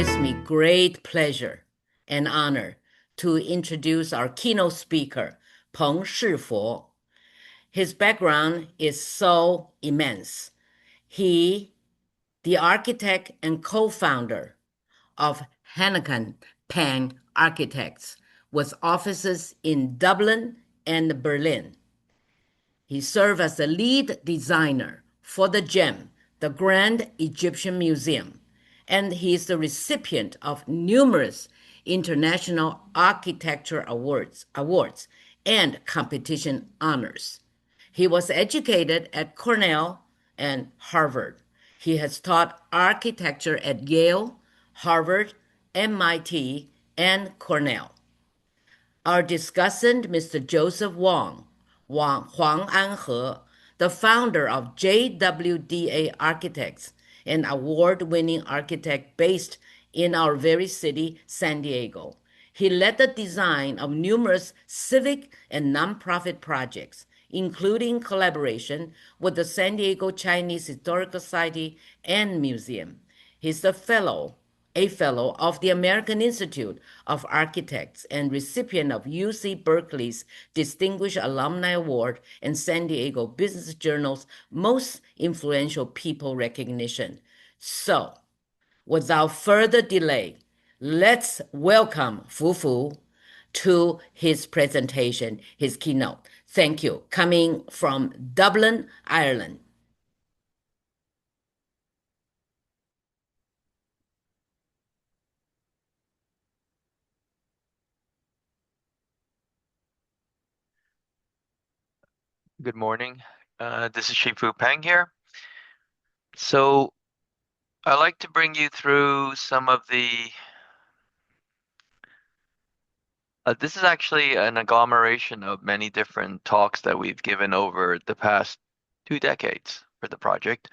gives me great pleasure and honor to introduce our keynote speaker, Peng Shifo. His background is so immense. He, the architect and co-founder of Hanneken Peng Architects, with offices in Dublin and Berlin. He served as the lead designer for the GEM, the Grand Egyptian Museum, and he is the recipient of numerous international architecture awards and competition honors. He was educated at Cornell and Harvard. He has taught architecture at Yale, Harvard, MIT, and Cornell. Our discussant, Mr. Joseph Huang Anhe, the founder of JWDA Architects, an award-winning architect based in our very city, San Diego. He led the design of numerous civic and nonprofit projects, including collaboration with the San Diego Chinese Historical Society and Museum. He's a fellow of the American Institute of Architects and recipient of UC Berkeley's Distinguished Alumni Award and San Diego Business Journal's Most Influential People recognition. So, without further delay, let's welcome Fufu to his presentation, his keynote. Thank you. Coming from Dublin, Ireland. Good morning. This is Shifu Peng here. So I'd like to bring you through some of this is actually an agglomeration of many different talks that we've given over the past 2 decades for the project.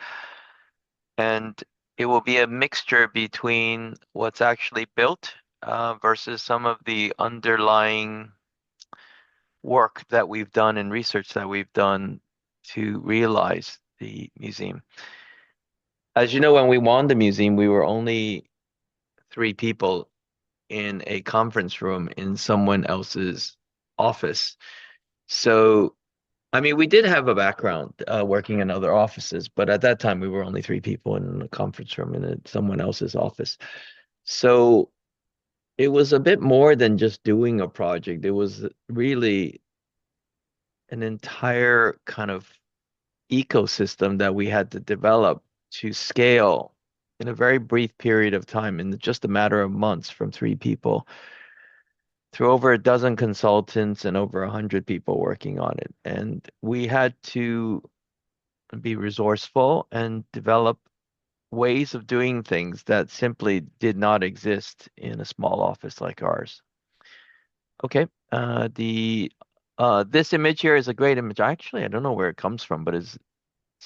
And it will be a mixture between what's actually built versus some of the underlying work that we've done and research that we've done to realize the museum. As you know, when we won the museum, we were only 3 people in a conference room in someone else's office. So, I mean, we did have a background working in other offices, but at that time we were only 3 people in a conference room in someone else's office. So it was a bit more than just doing a project. It was really an entire kind of ecosystem that we had to develop to scale in a very brief period of time, in just a matter of months, from 3 people through over a dozen consultants and over 100 people working on it. And we had to be resourceful and develop ways of doing things that simply did not exist in a small office like ours. Okay, this image here is a great image. Actually, I don't know where it comes from, but this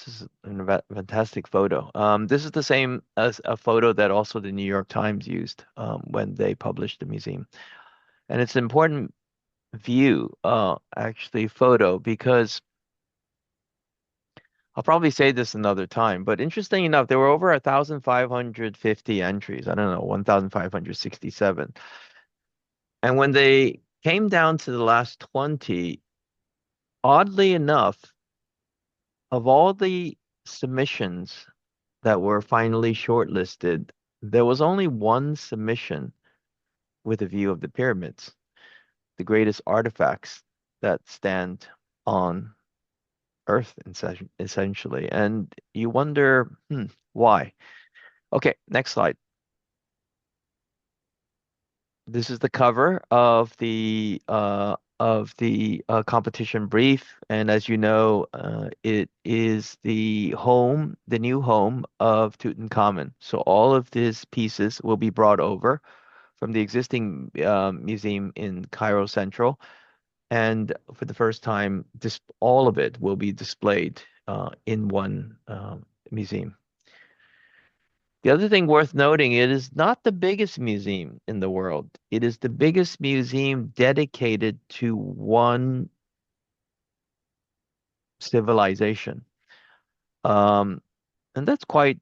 is a fantastic photo. This is the same as a photo that also the New York Times used when they published the museum. And it's an important view, actually, photo, because I'll probably say this another time, but interesting enough, there were over 1,550 entries. I don't know, 1,567. And when they came down to the last 20, oddly enough, of all the submissions that were finally shortlisted, there was only one submission with a view of the pyramids, the greatest artifacts that stand on Earth, essentially. And you wonder, why? Okay, next slide. This is the cover of the competition brief, and as you know, it is the new home of Tutankhamun. So all of these pieces will be brought over from the existing museum in Cairo Central, and for the first time, all of it will be displayed in one museum. The other thing worth noting, it is not the biggest museum in the world. It is the biggest museum dedicated to one civilization. And that's quite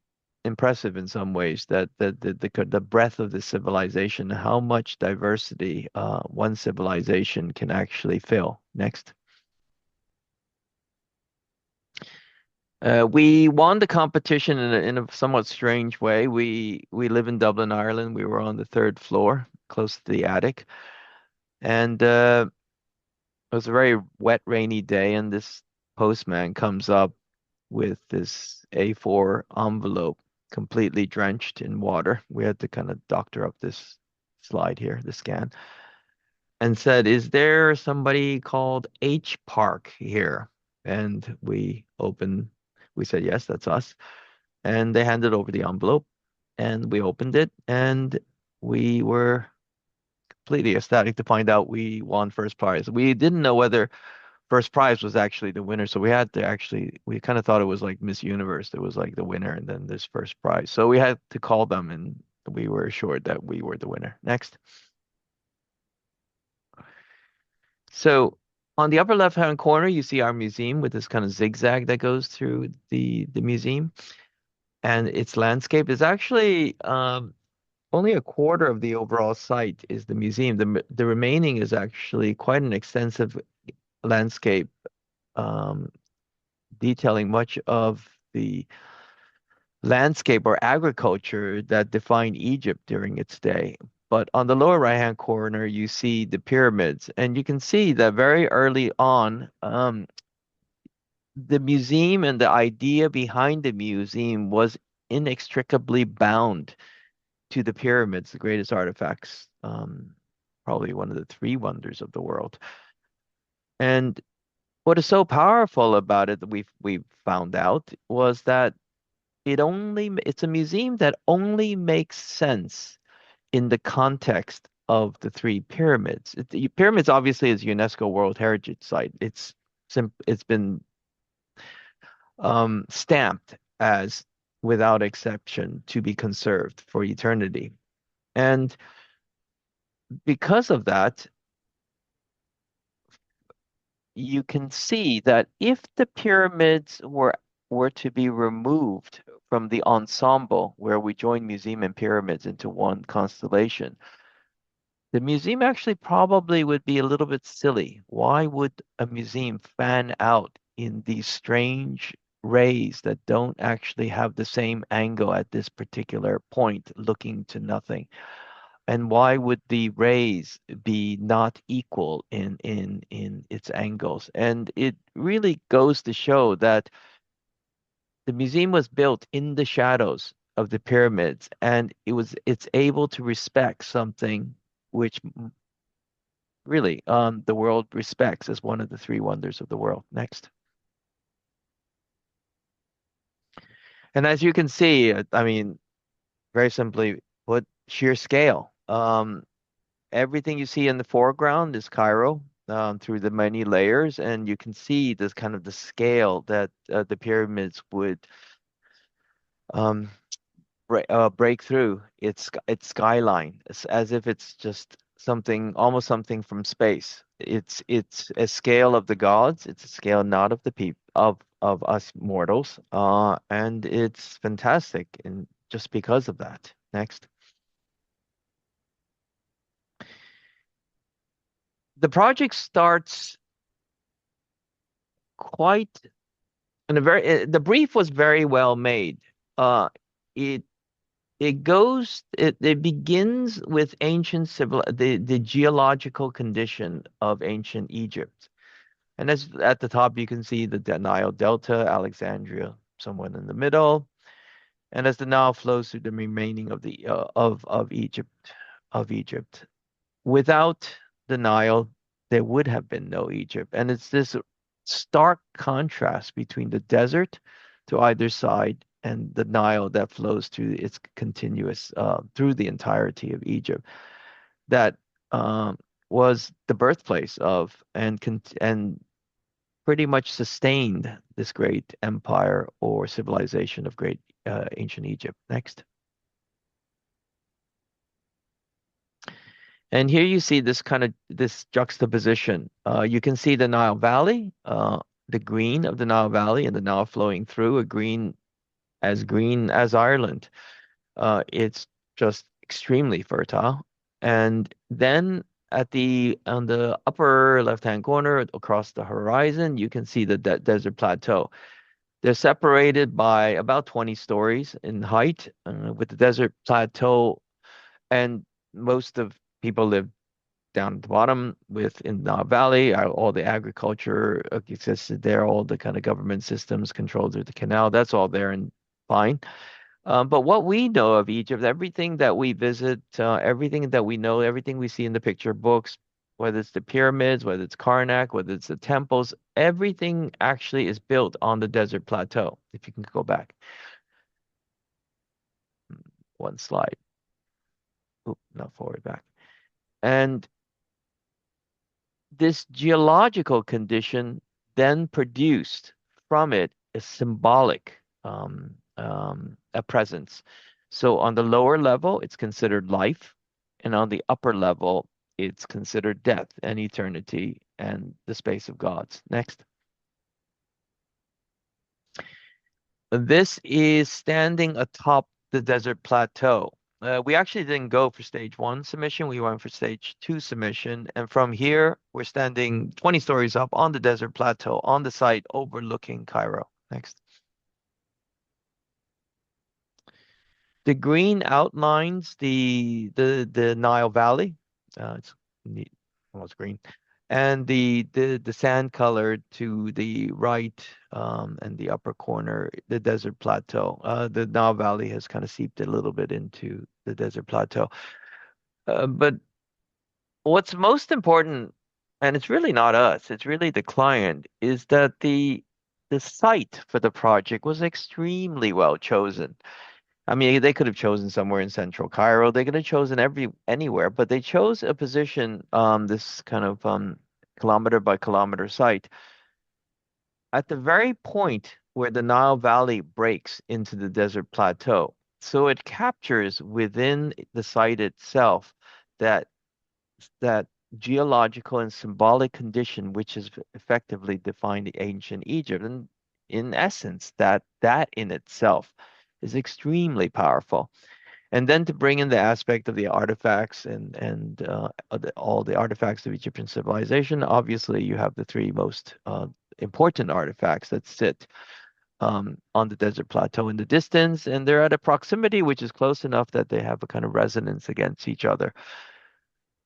impressive in some ways that the breadth of the civilization, how much diversity one civilization can actually fill. Next. We won the competition in a somewhat strange way. We live in Dublin, Ireland. We were on the third floor, close to the attic, and it was a very wet, rainy day. And this postman comes up with this A4 envelope, completely drenched in water. We had to kind of doctor up this slide here, the scan, and said, "Is there somebody called H Park here?" And we said, "Yes, that's us." And they handed over the envelope and we opened it and we were completely ecstatic to find out we won first prize. We didn't know whether first prize was actually the winner, so we had to actually we kind of thought it was like Miss Universe that was like the winner and then this first prize. So we had to call them and we were assured that we were the winner. Next. So on the upper left-hand corner, you see our museum with this kind of zigzag that goes through the museum. And its landscape is actually only a quarter of the overall site is the museum. The remaining is actually quite an extensive landscape, um, detailing much of the landscape or agriculture that defined Egypt during its day. But on the lower right-hand corner, you see the pyramids, and you can see that very early on, the museum and the idea behind the museum was inextricably bound to the pyramids, the greatest artifacts, probably one of the three wonders of the world. And what is so powerful about it that we've found out was that it's a museum that only makes sense in the context of the three pyramids. The pyramids obviously is UNESCO World Heritage Site. It's been stamped as without exception to be conserved for eternity. And because of that, you can see that if the pyramids were to be removed from the ensemble where we join museum and pyramids into one constellation, the museum actually probably would be a little bit silly. Why would a museum fan out in these strange rays that don't actually have the same angle at this particular point, looking to nothing? And why would the rays be not equal in its angles? And it really goes to show that the museum was built in the shadows of the pyramids, and it's able to respect something which really the world respects as one of the three wonders of the world. Next. And as you can see, I mean, very simply put, sheer scale. Everything you see in the foreground is Cairo, through the many layers, and you can see this kind of the scale that the pyramids would um, break through its skyline, as if it's just something, almost something from space. It's a scale of the gods. It's a scale not of the people of us mortals, and it's fantastic, and just because of that. Next. The project starts quite in a the brief was very well made. It it begins with ancient civil the geological condition of ancient Egypt. And as at the top you can see the Nile Delta, Alexandria somewhere in the middle. And as the Nile flows through the remaining of the of Egypt. Without the Nile, there would have been no Egypt. And it's this stark contrast between the desert to either side and the Nile that flows through its continuous through the entirety of Egypt that was the birthplace of and pretty much sustained this great empire or civilization of great ancient Egypt. Next. And here you see this kind of this juxtaposition. You can see the Nile Valley, the green of the Nile Valley and the Nile flowing through, a green as green as Ireland. It's just extremely fertile. And then on the upper left-hand corner across the horizon, you can see the desert plateau. They're separated by about 20 stories in height, with the desert plateau, and most of people live down at the bottom in the valley. All the agriculture existed there, all the kind of government systems controlled through the canal. That's all there and fine. But what we know of Egypt, everything that we visit, everything that we know, everything we see in the picture books, whether it's the pyramids, whether it's Karnak, whether it's the temples, everything actually is built on the desert plateau. If you can go back one slide. Oop, not forward, back. And this geological condition then produced from it a symbolic a presence. So on the lower level, it's considered life, and on the upper level, it's considered death and eternity and the space of gods. Next. This is standing atop the desert plateau. We actually didn't go for stage 1 submission. We went for stage 2 submission. And from here, we're standing 20 stories up on the desert plateau on the site overlooking Cairo. Next. The green outlines the Nile Valley. It's neat, almost green. And the sand color to the right, and the upper corner, the desert plateau. The Nile Valley has kind of seeped a little bit into the desert plateau. But what's most important, and it's really not us, it's really the client, is that the site for the project was extremely well chosen. I mean, they could have chosen somewhere in central Cairo. They could have chosen anywhere, but they chose a position, this kind of kilometer by kilometer site, at the very point where the Nile Valley breaks into the desert plateau. So it captures within the site itself that that geological and symbolic condition which has effectively defined the ancient Egypt. And in essence, that in itself is extremely powerful. And then to bring in the aspect of the artifacts and all the artifacts of Egyptian civilization, obviously you have the three most important artifacts that sit on the desert plateau in the distance, and they're at a proximity which is close enough that they have a kind of resonance against each other.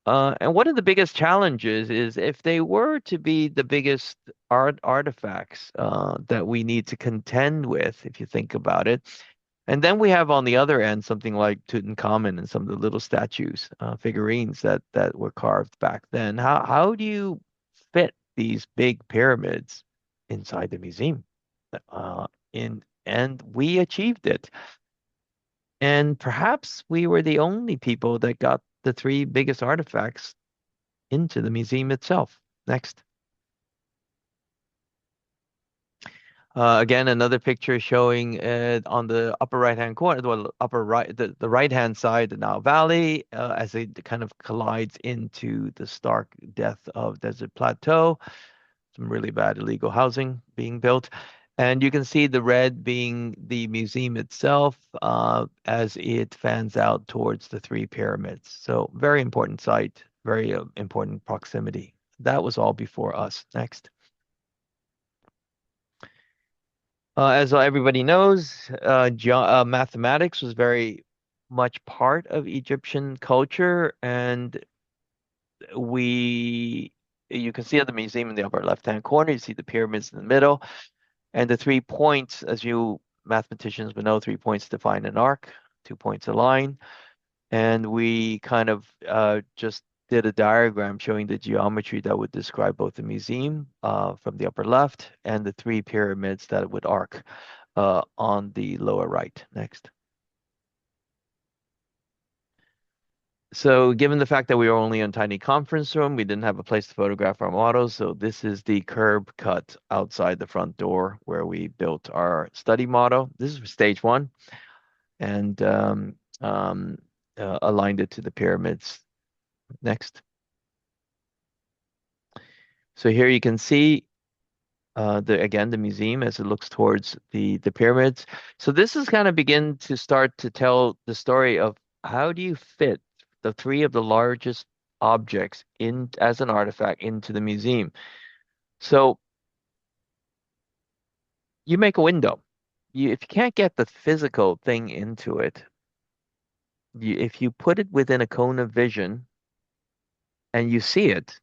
And one of the biggest challenges is if they were to be the biggest artifacts that we need to contend with, if you think about it. And then we have on the other end something like Tutankhamun and some of the little statues, figurines that were carved back then. How do you fit these big pyramids inside the museum? And we achieved it. And perhaps we were the only people that got the three biggest artifacts into the museum itself. Next. Again, another picture showing on the upper right-hand corner, well, upper right, the right-hand side, the Nile Valley, as it kind of collides into the stark death of Desert Plateau. Some really bad illegal housing being built. And you can see the red being the museum itself, as it fans out towards the three pyramids. So very important site, very important proximity. That was all before us. Next. As everybody knows, mathematics was very much part of Egyptian culture, and you can see at the museum in the upper left-hand corner, you see the pyramids in the middle, and the 3 points, as you mathematicians would know, 3 points define an arc, 2 points a line, and we kind of just did a diagram showing the geometry that would describe both the museum from the upper left and the three pyramids that would arc on the lower right. Next. So given the fact that we were only in a tiny conference room, we didn't have a place to photograph our models. So this is the curb cut outside the front door where we built our study model. This is for stage 1, and aligned it to the pyramids. Next. So here you can see the museum as it looks towards the pyramids. So this is kind of begin to start to tell the story of how do you fit the three of the largest objects in as an artifact into the museum. So you make a window. If you can't get the physical thing into it, if you put it within a cone of vision and you see it,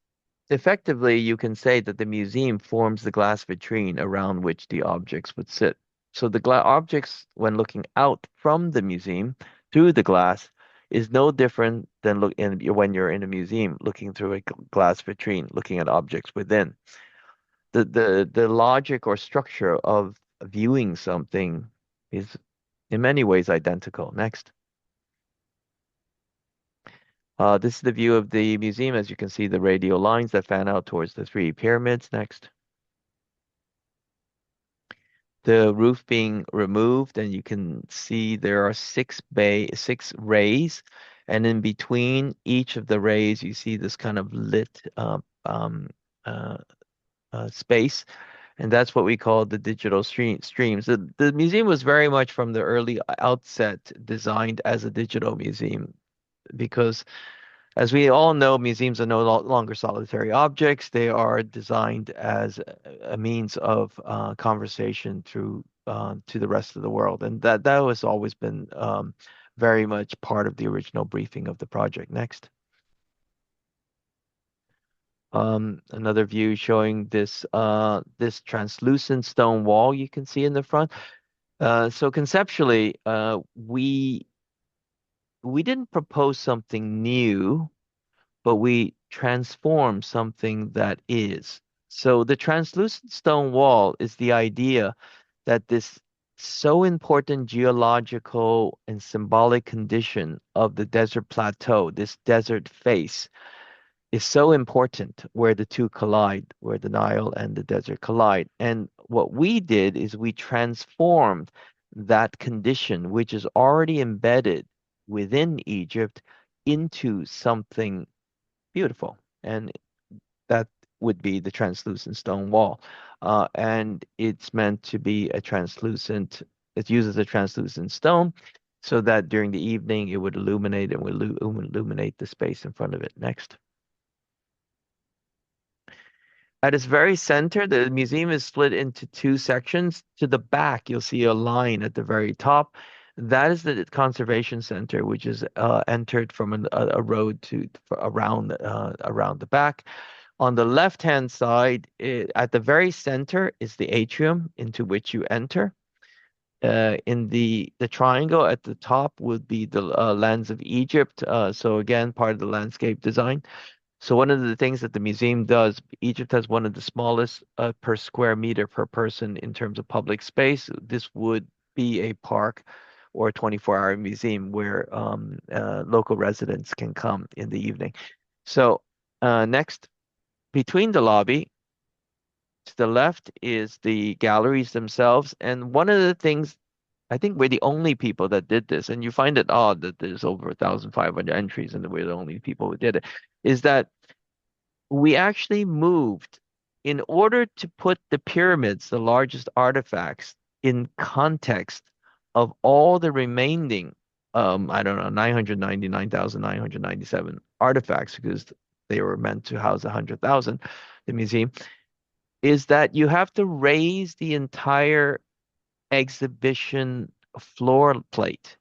effectively, you can say that the museum forms the glass vitrine around which the objects would sit. So the gla objects, when looking out from the museum through the glass, is no different than when you're in a museum looking through a glass vitrine, looking at objects within. The logic or structure of viewing something is in many ways identical. Next. This is the view of the museum. As you can see, the radial lines that fan out towards the three pyramids. Next. The roof being removed, and you can see there are six rays, and in between each of the rays, you see this kind of lit uh, space, and that's what we call the digital streams. The museum was very much from the early outset designed as a digital museum because as we all know, museums are no longer solitary objects. They are designed as a means of conversation through to the rest of the world, and that has always been very much part of the original briefing of the project. Next, another view showing this translucent stone wall you can see in the front. So conceptually, we didn't propose something new, but we transform something that is. So the translucent stone wall is the idea that this so important geological and symbolic condition of the desert plateau, this desert face, is so important where the two collide, where the Nile and the desert collide. And what we did is we transformed that condition, which is already embedded within Egypt, into something beautiful. And that would be the translucent stone wall. And it's meant to be it uses a translucent stone so that during the evening it would illuminate and would illuminate the space in front of it. Next. At its very center, the museum is split into two sections. To the back, you'll see a line at the very top. That is the conservation center, which is entered from a road around the back. On the left-hand side, at the very center, is the atrium into which you enter. In the triangle at the top would be the lands of Egypt. So again, part of the landscape design. So one of the things that the museum does, Egypt has one of the smallest per square meter per person in terms of public space. This would be a park or a 24-hour museum where local residents can come in the evening. So next, between the lobby to the left is the galleries themselves. And one of the things, I think we're the only people that did this, and you find it odd that there's over 1,500 entries and we're the only people who did it, is that we actually moved in order to put the pyramids, the largest artifacts, in context of all the remaining, I don't know, 999,997 artifacts, because they were meant to house 100,000, the museum, is that you have to raise the entire exhibition floor plate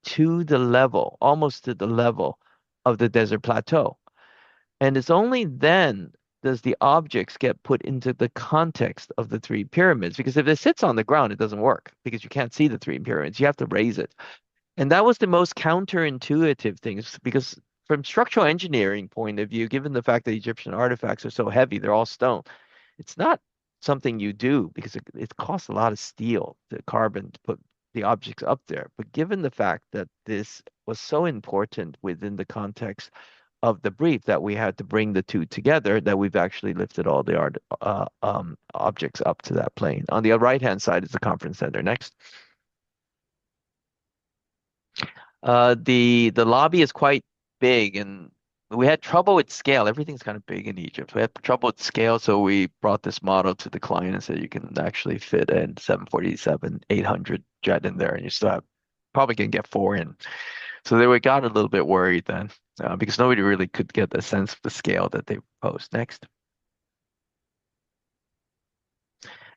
to the level, almost to the level of the desert plateau. And it's only then does the objects get put into the context of the three pyramids. Because if it sits on the ground, it doesn't work because you can't see the three pyramids. You have to raise it. And that was the most counterintuitive things because from structural engineering point of view, given the fact that Egyptian artifacts are so heavy, they're all stone, it's not something you do because it costs a lot of steel, the carbon to put the objects up there. But given the fact that this was so important within the context of the brief that we had to bring the two together, that we've actually lifted all the objects up to that plane. On the right-hand side is the conference center. Next. The lobby is quite big, and we had trouble with scale. Everything's kind of big in Egypt. We had trouble with scale, so we brought this model to the client and said you can actually fit in 747-800 jet in there, and you still have probably can get four in. So they got a little bit worried then, because nobody really could get a sense of the scale that they proposed. Next.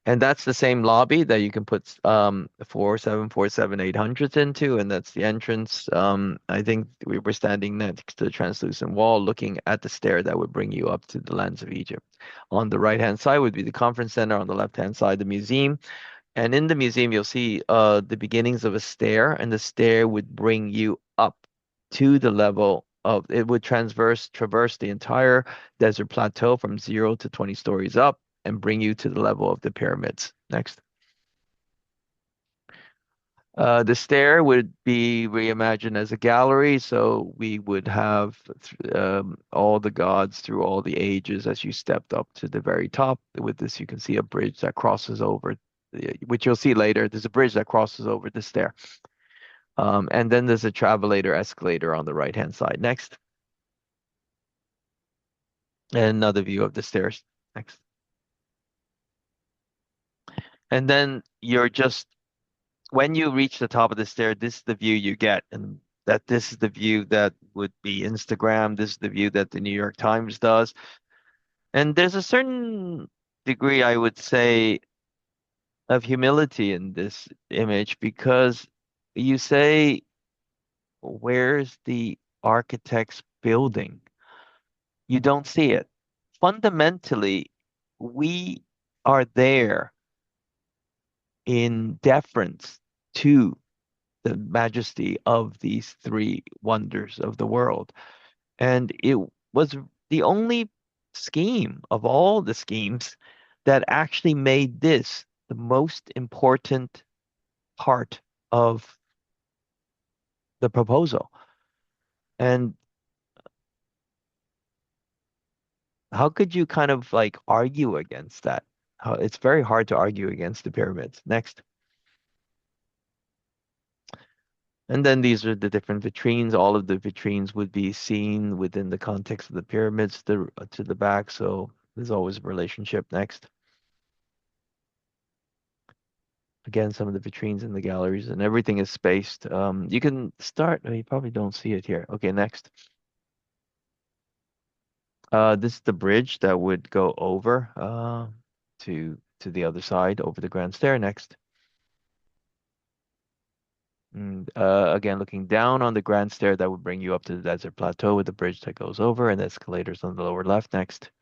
And that's the same lobby that you can put 747-800s into, and that's the entrance. I think we were standing next to the translucent wall looking at the stair that would bring you up to the lands of Egypt. On the right-hand side would be the conference center, on the left-hand side, the museum. And in the museum, you'll see the beginnings of a stair, and the stair would bring you up to the level of, it would traverse the entire desert plateau from 0 to 20 stories up and bring you to the level of the pyramids. Next. The stair would be reimagined as a gallery, so we would have all the gods through all the ages as you stepped up to the very top. With this, you can see a bridge that crosses over, which you'll see later. There's a bridge that crosses over the stair. And then there's a travelator escalator on the right-hand side. Next. And another view of the stairs. Next. And then you're just, when you reach the top of the stair, this is the view you get. And that this is the view that would be Instagram. This is the view that the New York Times does. And there's a certain degree, I would say, of humility in this image because you say, where's the architect's building? You don't see it. Fundamentally, we are there in deference to the majesty of these three wonders of the world. And it was the only scheme of all the schemes that actually made this the most important part of the proposal. And how could you kind of like argue against that? It's very hard to argue against the pyramids. Next. And then these are the different vitrines. All of the vitrines would be seen within the context of the pyramids to the back. So there's always a relationship. Next. Again, some of the vitrines in the galleries and everything is spaced. You can start, you probably don't see it here. Okay, next. This is the bridge that would go over to the other side over the grand stair. Next. And again, looking down on the grand stair that would bring you up to the desert plateau with the bridge that goes over and the escalators on the lower left. Next.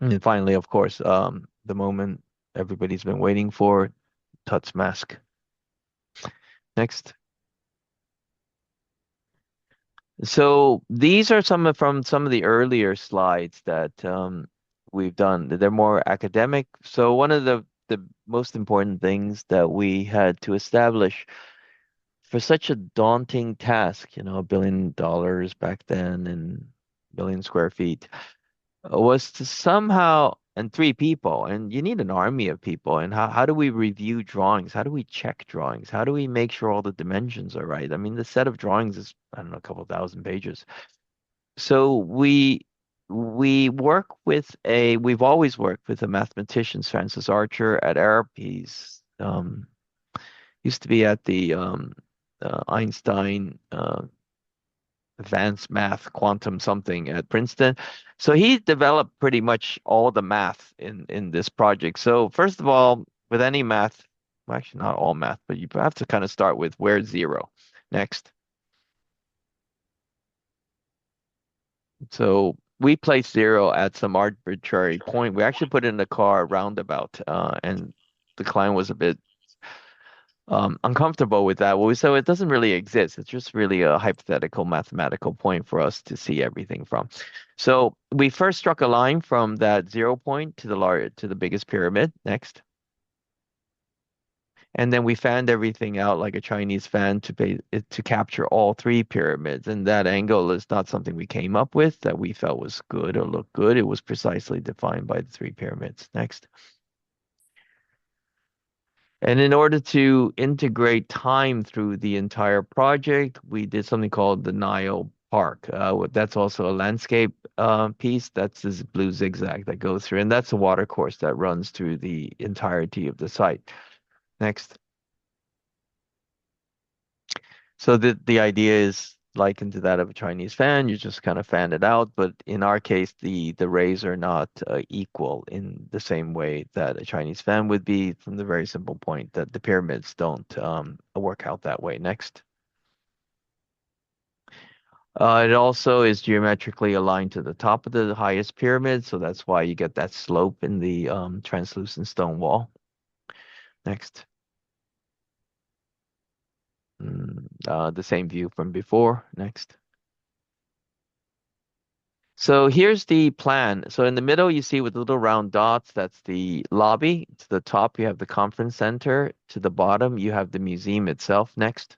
And then finally, of course, the moment everybody's been waiting for, Tut's mask. Next. So these are from some of the earlier slides that we've done. They're more academic. So one of the most important things that we had to establish for such a daunting task, $1 billion back then and billion square feet, was to somehow, and three people, and you need an army of people. And how do we review drawings? How do we check drawings? How do we make sure all the dimensions are right? I mean, the set of drawings is, I don't know, a couple thousand pages. So we've always worked with a mathematician, Francis Archer at Arup. He's used to be at the Einstein advanced math, quantum something at Princeton. So he developed pretty much all the math in this project. So first of all, with any math, well, actually not all math, but you have to kind of start with where's zero. Next. So we placed zero at some arbitrary point. We actually put it in the car roundabout, and the client was a bit uncomfortable with that. Well, so it doesn't really exist. It's just really a hypothetical mathematical point for us to see everything from. So we first struck a line from that 0 point to the biggest pyramid. Next. And then we fanned everything out like a Chinese fan to capture all three pyramids. And that angle is not something we came up with that we felt was good or looked good. It was precisely defined by the three pyramids. Next. And in order to integrate time through the entire project, we did something called the Nile Park. That's also a landscape piece. That's this blue zigzag that goes through, and that's a water course that runs through the entirety of the site. Next. So the idea is likened to that of a Chinese fan. You just kind of fan it out, but in our case, the rays are not equal in the same way that a Chinese fan would be, from the very simple point that the pyramids don't work out that way. Next. It also is geometrically aligned to the top of the highest pyramid, so that's why you get that slope in the translucent stone wall. Next. The same view from before. Next. So here's the plan. So in the middle, you see with the little round dots, that's the lobby. To the top, you have the conference center. To the bottom, you have the museum itself. Next.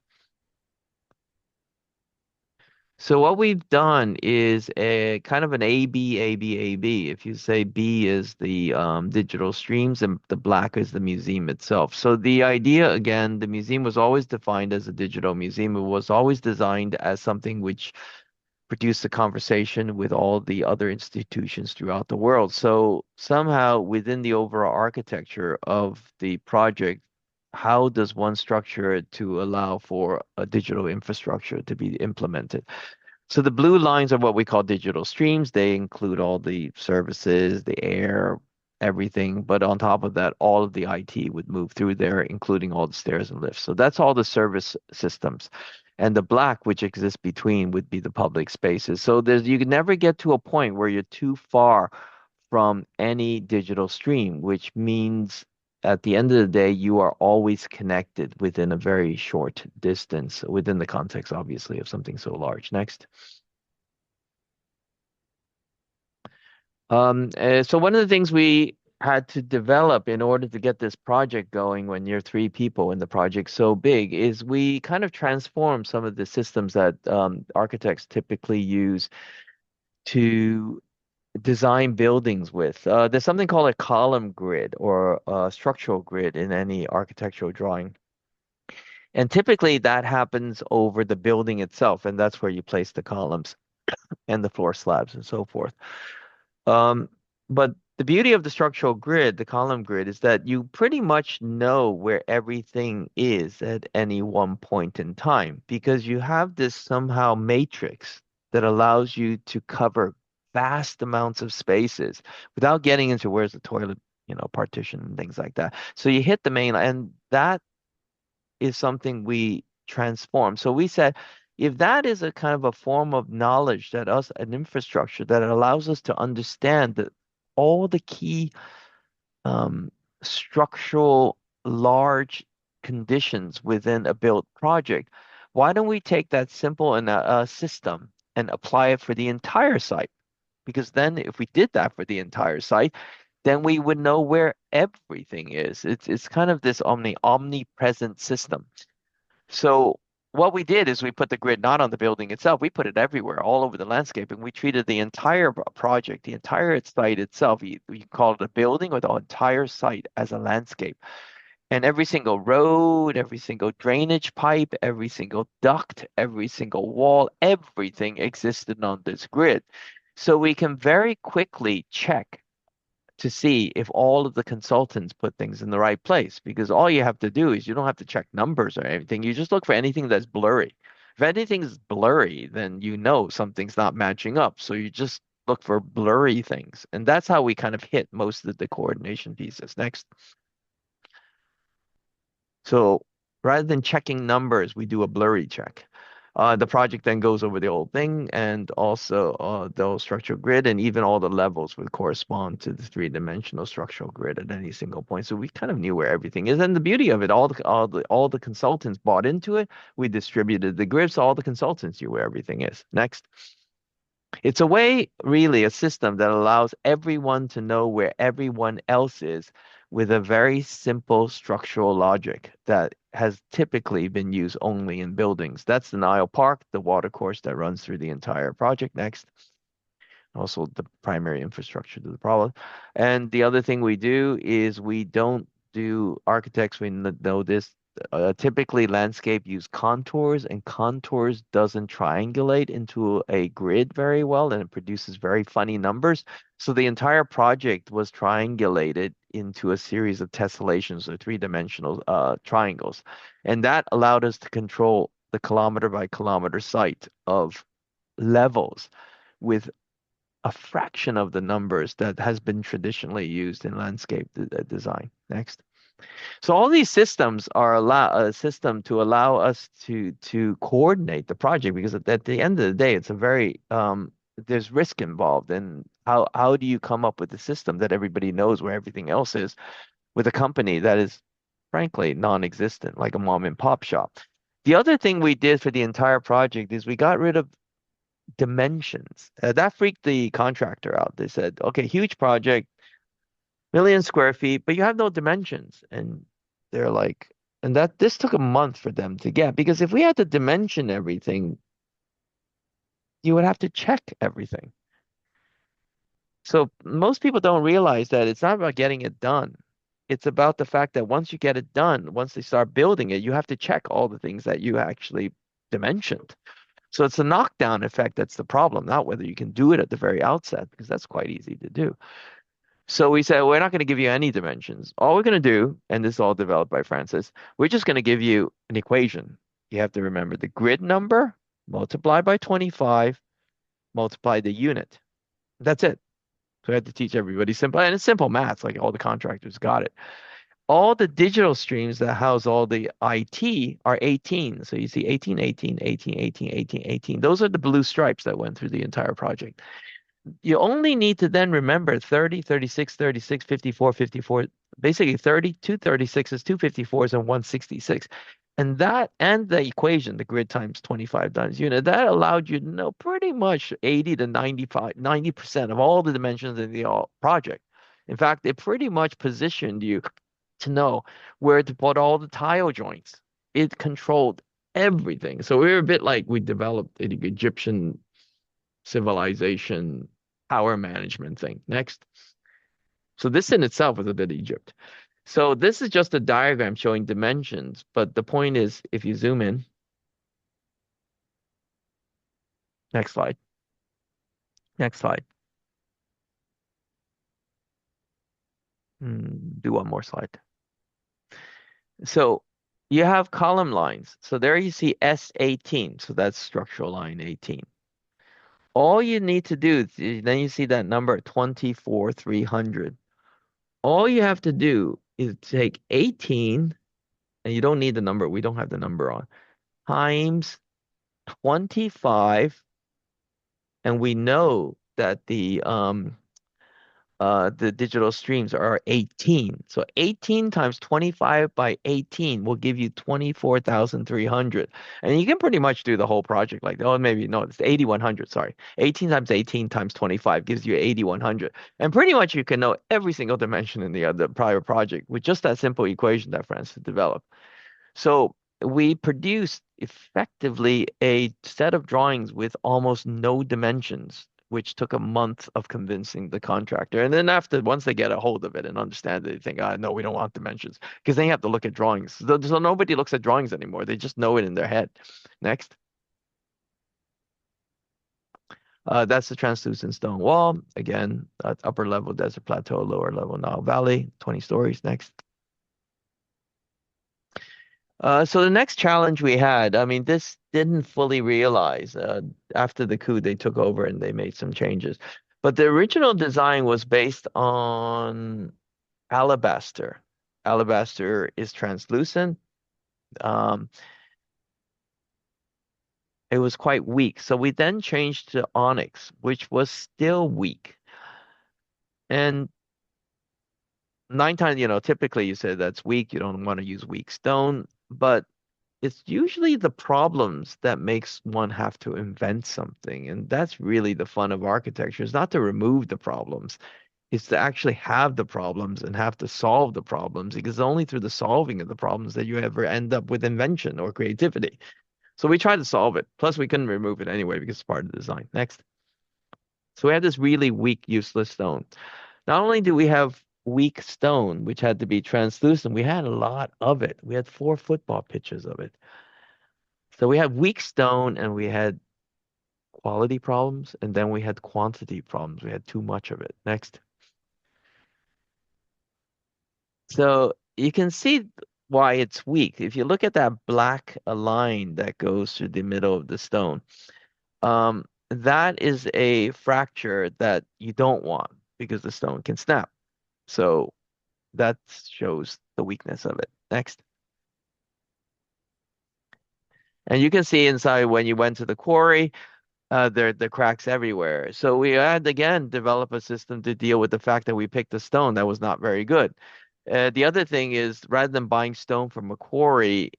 So what we've done is a kind of an A, B, A, B, A, B. If you say B is the digital streams and the black is the museum itself. So the idea, again, the museum was always defined as a digital museum. It was always designed as something which produce a conversation with all the other institutions throughout the world. So somehow within the overall architecture of the project, how does one structure it to allow for a digital infrastructure to be implemented? So the blue lines are what we call digital streams. They include all the services, the air, everything. But on top of that, all of the IT would move through there, including all the stairs and lifts. So that's all the service systems. And the black, which exists between, would be the public spaces. So you can never get to a point where you're too far from any digital stream, which means at the end of the day, you are always connected within a very short distance, within the context, obviously, of something so large. Next. So one of the things we had to develop in order to get this project going when you're three people and the project's so big is we kind of transform some of the systems that architects typically use to design buildings with. There's something called a column grid or a structural grid in any architectural drawing. And typically that happens over the building itself, and that's where you place the columns and the floor slabs and so forth. Um, but the beauty of the structural grid, the column grid, is that you pretty much know where everything is at any one point in time because you have this somehow matrix that allows you to cover vast amounts of spaces without getting into where's the toilet, partition and things like that. So you hit the main, and that is something we transform. So we said, if that is a kind of a form of knowledge that us, an infrastructure that allows us to understand that all the key um, structural large conditions within a built project, why don't we take that simple and system and apply it for the entire site? Because then if we did that for the entire site, then we would know where everything is. It's kind of this omnipresent system. So what we did is we put the grid not on the building itself, we put it everywhere, all over the landscape, and we treated the entire project, the entire site itself. You call it a building or the entire site as a landscape. And every single road, every single drainage pipe, every single duct, every single wall, everything existed on this grid. So we can very quickly check to see if all of the consultants put things in the right place. Because all you have to do is you don't have to check numbers or anything. You just look for anything that's blurry. If anything's blurry, then you know something's not matching up. So you just look for blurry things. And that's how we kind of hit most of the coordination pieces. Next. So rather than checking numbers, we do a blurry check. The project then goes over the whole thing and also the whole structural grid, and even all the levels would correspond to the three-dimensional structural grid at any single point. So we kind of knew where everything is. And the beauty of it, all the consultants bought into it. We distributed the grids, so all the consultants knew where everything is. Next. It's a way, really, a system that allows everyone to know where everyone else is with a very simple structural logic that has typically been used only in buildings. That's the Nile Park, the water course that runs through the entire project. Next. Also the primary infrastructure to the problem. And the other thing we do is we don't do architects, we know this. Typically, landscape use contours, and contours doesn't triangulate into a grid very well, and it produces very funny numbers. So the entire project was triangulated into a series of tessellations or three-dimensional triangles, and that allowed us to control the kilometer by kilometer site of levels with a fraction of the numbers that has been traditionally used in landscape design. Next. So all these systems are a system to allow us to coordinate the project, because at the end of the day, it's a very there's risk involved. And how do you come up with a system that everybody knows where everything else is with a company that is frankly non-existent, like a mom and pop shop? The other thing we did for the entire project is we got rid of dimensions. That freaked the contractor out. They said, okay, huge project, million square feet, but you have no dimensions. And they're like, and that this took a month for them to get, because if we had to dimension everything, you would have to check everything. So most people don't realize that it's not about getting it done. It's about the fact that once you get it done, once they start building it, you have to check all the things that you actually dimensioned. So it's a knockdown effect that's the problem, not whether you can do it at the very outset, because that's quite easy to do. So we said, we're not going to give you any dimensions. All we're going to do, and this is all developed by Francis, we're just going to give you an equation. You have to remember the grid number, multiply by 25, multiply the unit. That's it. So I had to teach everybody simple, and it's simple math, like all the contractors got it. All the digital streams that house all the IT are 18. So you see 18, 18, 18, 18, 18, 18. Those are the blue stripes that went through the entire project. You only need to then remember 30, 36, 36, 54, 54. Basically 32 36s, 254s, and 166. And that, and the equation, the grid times 25 times unit, that allowed you to know pretty much 80 to 95, 90% of all the dimensions in the project. In fact, it pretty much positioned you to know where to put all the tile joints. It controlled everything. So we were a bit like we developed an Egyptian civilization power management thing. Next. So this in itself was a bit Egypt. So this is just a diagram showing dimensions, but the point is, if you zoom in, next slide, next slide. Do one more slide. So you have column lines. So there you see S18. So that's structural line 18. All you need to do, then you see that number 24,300. All you have to do is take 18, and you don't need the number, we don't have the number on, times 25, and we know that the digital streams are 18. So 18 times 25 by 18 will give you 24,300. And you can pretty much do the whole project like, oh, maybe no, it's 8,100, sorry. 18 times 18 times 25 gives you 8,100. And pretty much you can know every single dimension in the prior project with just that simple equation that Francis developed. So we produced effectively a set of drawings with almost no dimensions, which took a month of convincing the contractor. And then once they get a hold of it and understand it, they think, no, we don't want dimensions, because they have to look at drawings. So nobody looks at drawings anymore. They just know it in their head. Next. That's the translucent stone wall. Again, upper level desert plateau, lower level Nile Valley, 20 stories. Next. So the next challenge we had, I mean, this didn't fully realize. After the coup, they took over and they made some changes. But the original design was based on alabaster. Alabaster is translucent. It was quite weak. So we then changed to onyx, which was still weak. And 9 times, typically you say that's weak. You don't want to use weak stone, but it's usually the problems that makes one have to invent something. And that's really the fun of architecture, is not to remove the problems. It's to actually have the problems and have to solve the problems, because only through the solving of the problems that you ever end up with invention or creativity. So we tried to solve it. Plus we couldn't remove it anyway because it's part of the design. Next. So we have this really weak, useless stone. Not only do we have weak stone, which had to be translucent. We had a lot of it. We had 4 football pitches of it. So we had weak stone and we had quality problems, and then we had quantity problems. We had too much of it. Next. So you can see why it's weak. If you look at that black line that goes through the middle of the stone, that is a fracture that you don't want because the stone can snap. So that shows the weakness of it. Next. And you can see inside when you went to the quarry, there the cracks everywhere. So we had again develop a system to deal with the fact that we picked a stone that was not very good. The other thing is rather than buying stone from a quarry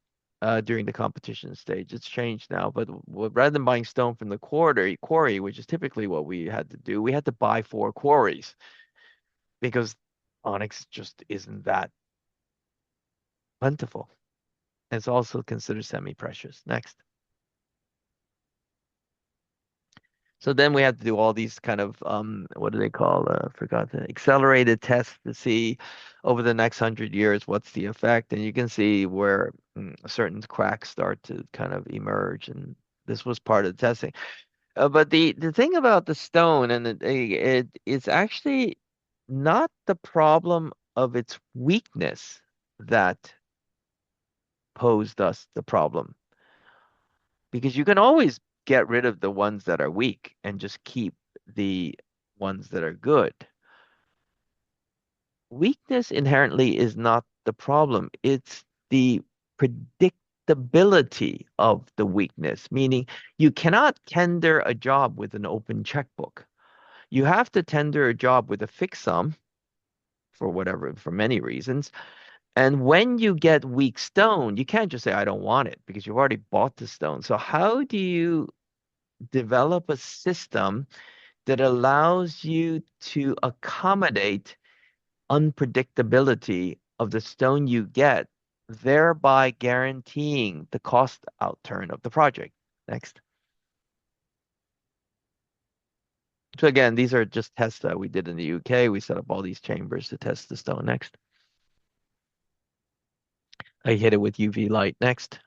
during the competition stage, it's changed now. But rather than buying stone from the quarry, which is typically what we had to do, we had to buy 4 quarries because onyx just isn't that plentiful. It's also considered semi-precious. Next. So then we had to do all these kind of what do they call? Forgot the accelerated tests to see over the next 100 years what's the effect, and you can see where certain cracks start to kind of emerge, and this was part of the testing. But the thing about the stone, and it's actually not the problem of its weakness that posed us the problem, because you can always get rid of the ones that are weak and just keep the ones that are good. Weakness inherently is not the problem. It's the predictability of the weakness, meaning you cannot tender a job with an open checkbook. You have to tender a job with a fixed sum for whatever, for many reasons. And when you get weak stone, you can't just say, I don't want it because you've already bought the stone. So how do you develop a system that allows you to accommodate unpredictability of the stone you get, thereby guaranteeing the cost outturn of the project? Next. So again, these are just tests that we did in the UK. We set up all these chambers to test the stone. Next. I hit it with UV light. Next.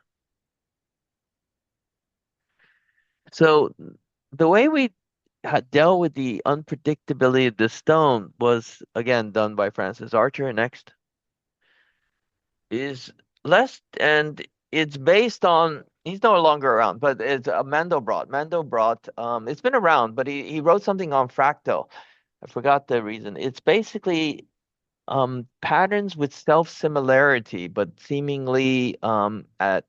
So the way we had dealt with the unpredictability of the stone was again done by Francis Archer. Next. Is less, and it's based on, he's no longer around, but it's Mandelbrot. Mandelbrot, it's been around, but he wrote something on fractal. I forgot the reason. It's basically patterns with self-similarity, but seemingly at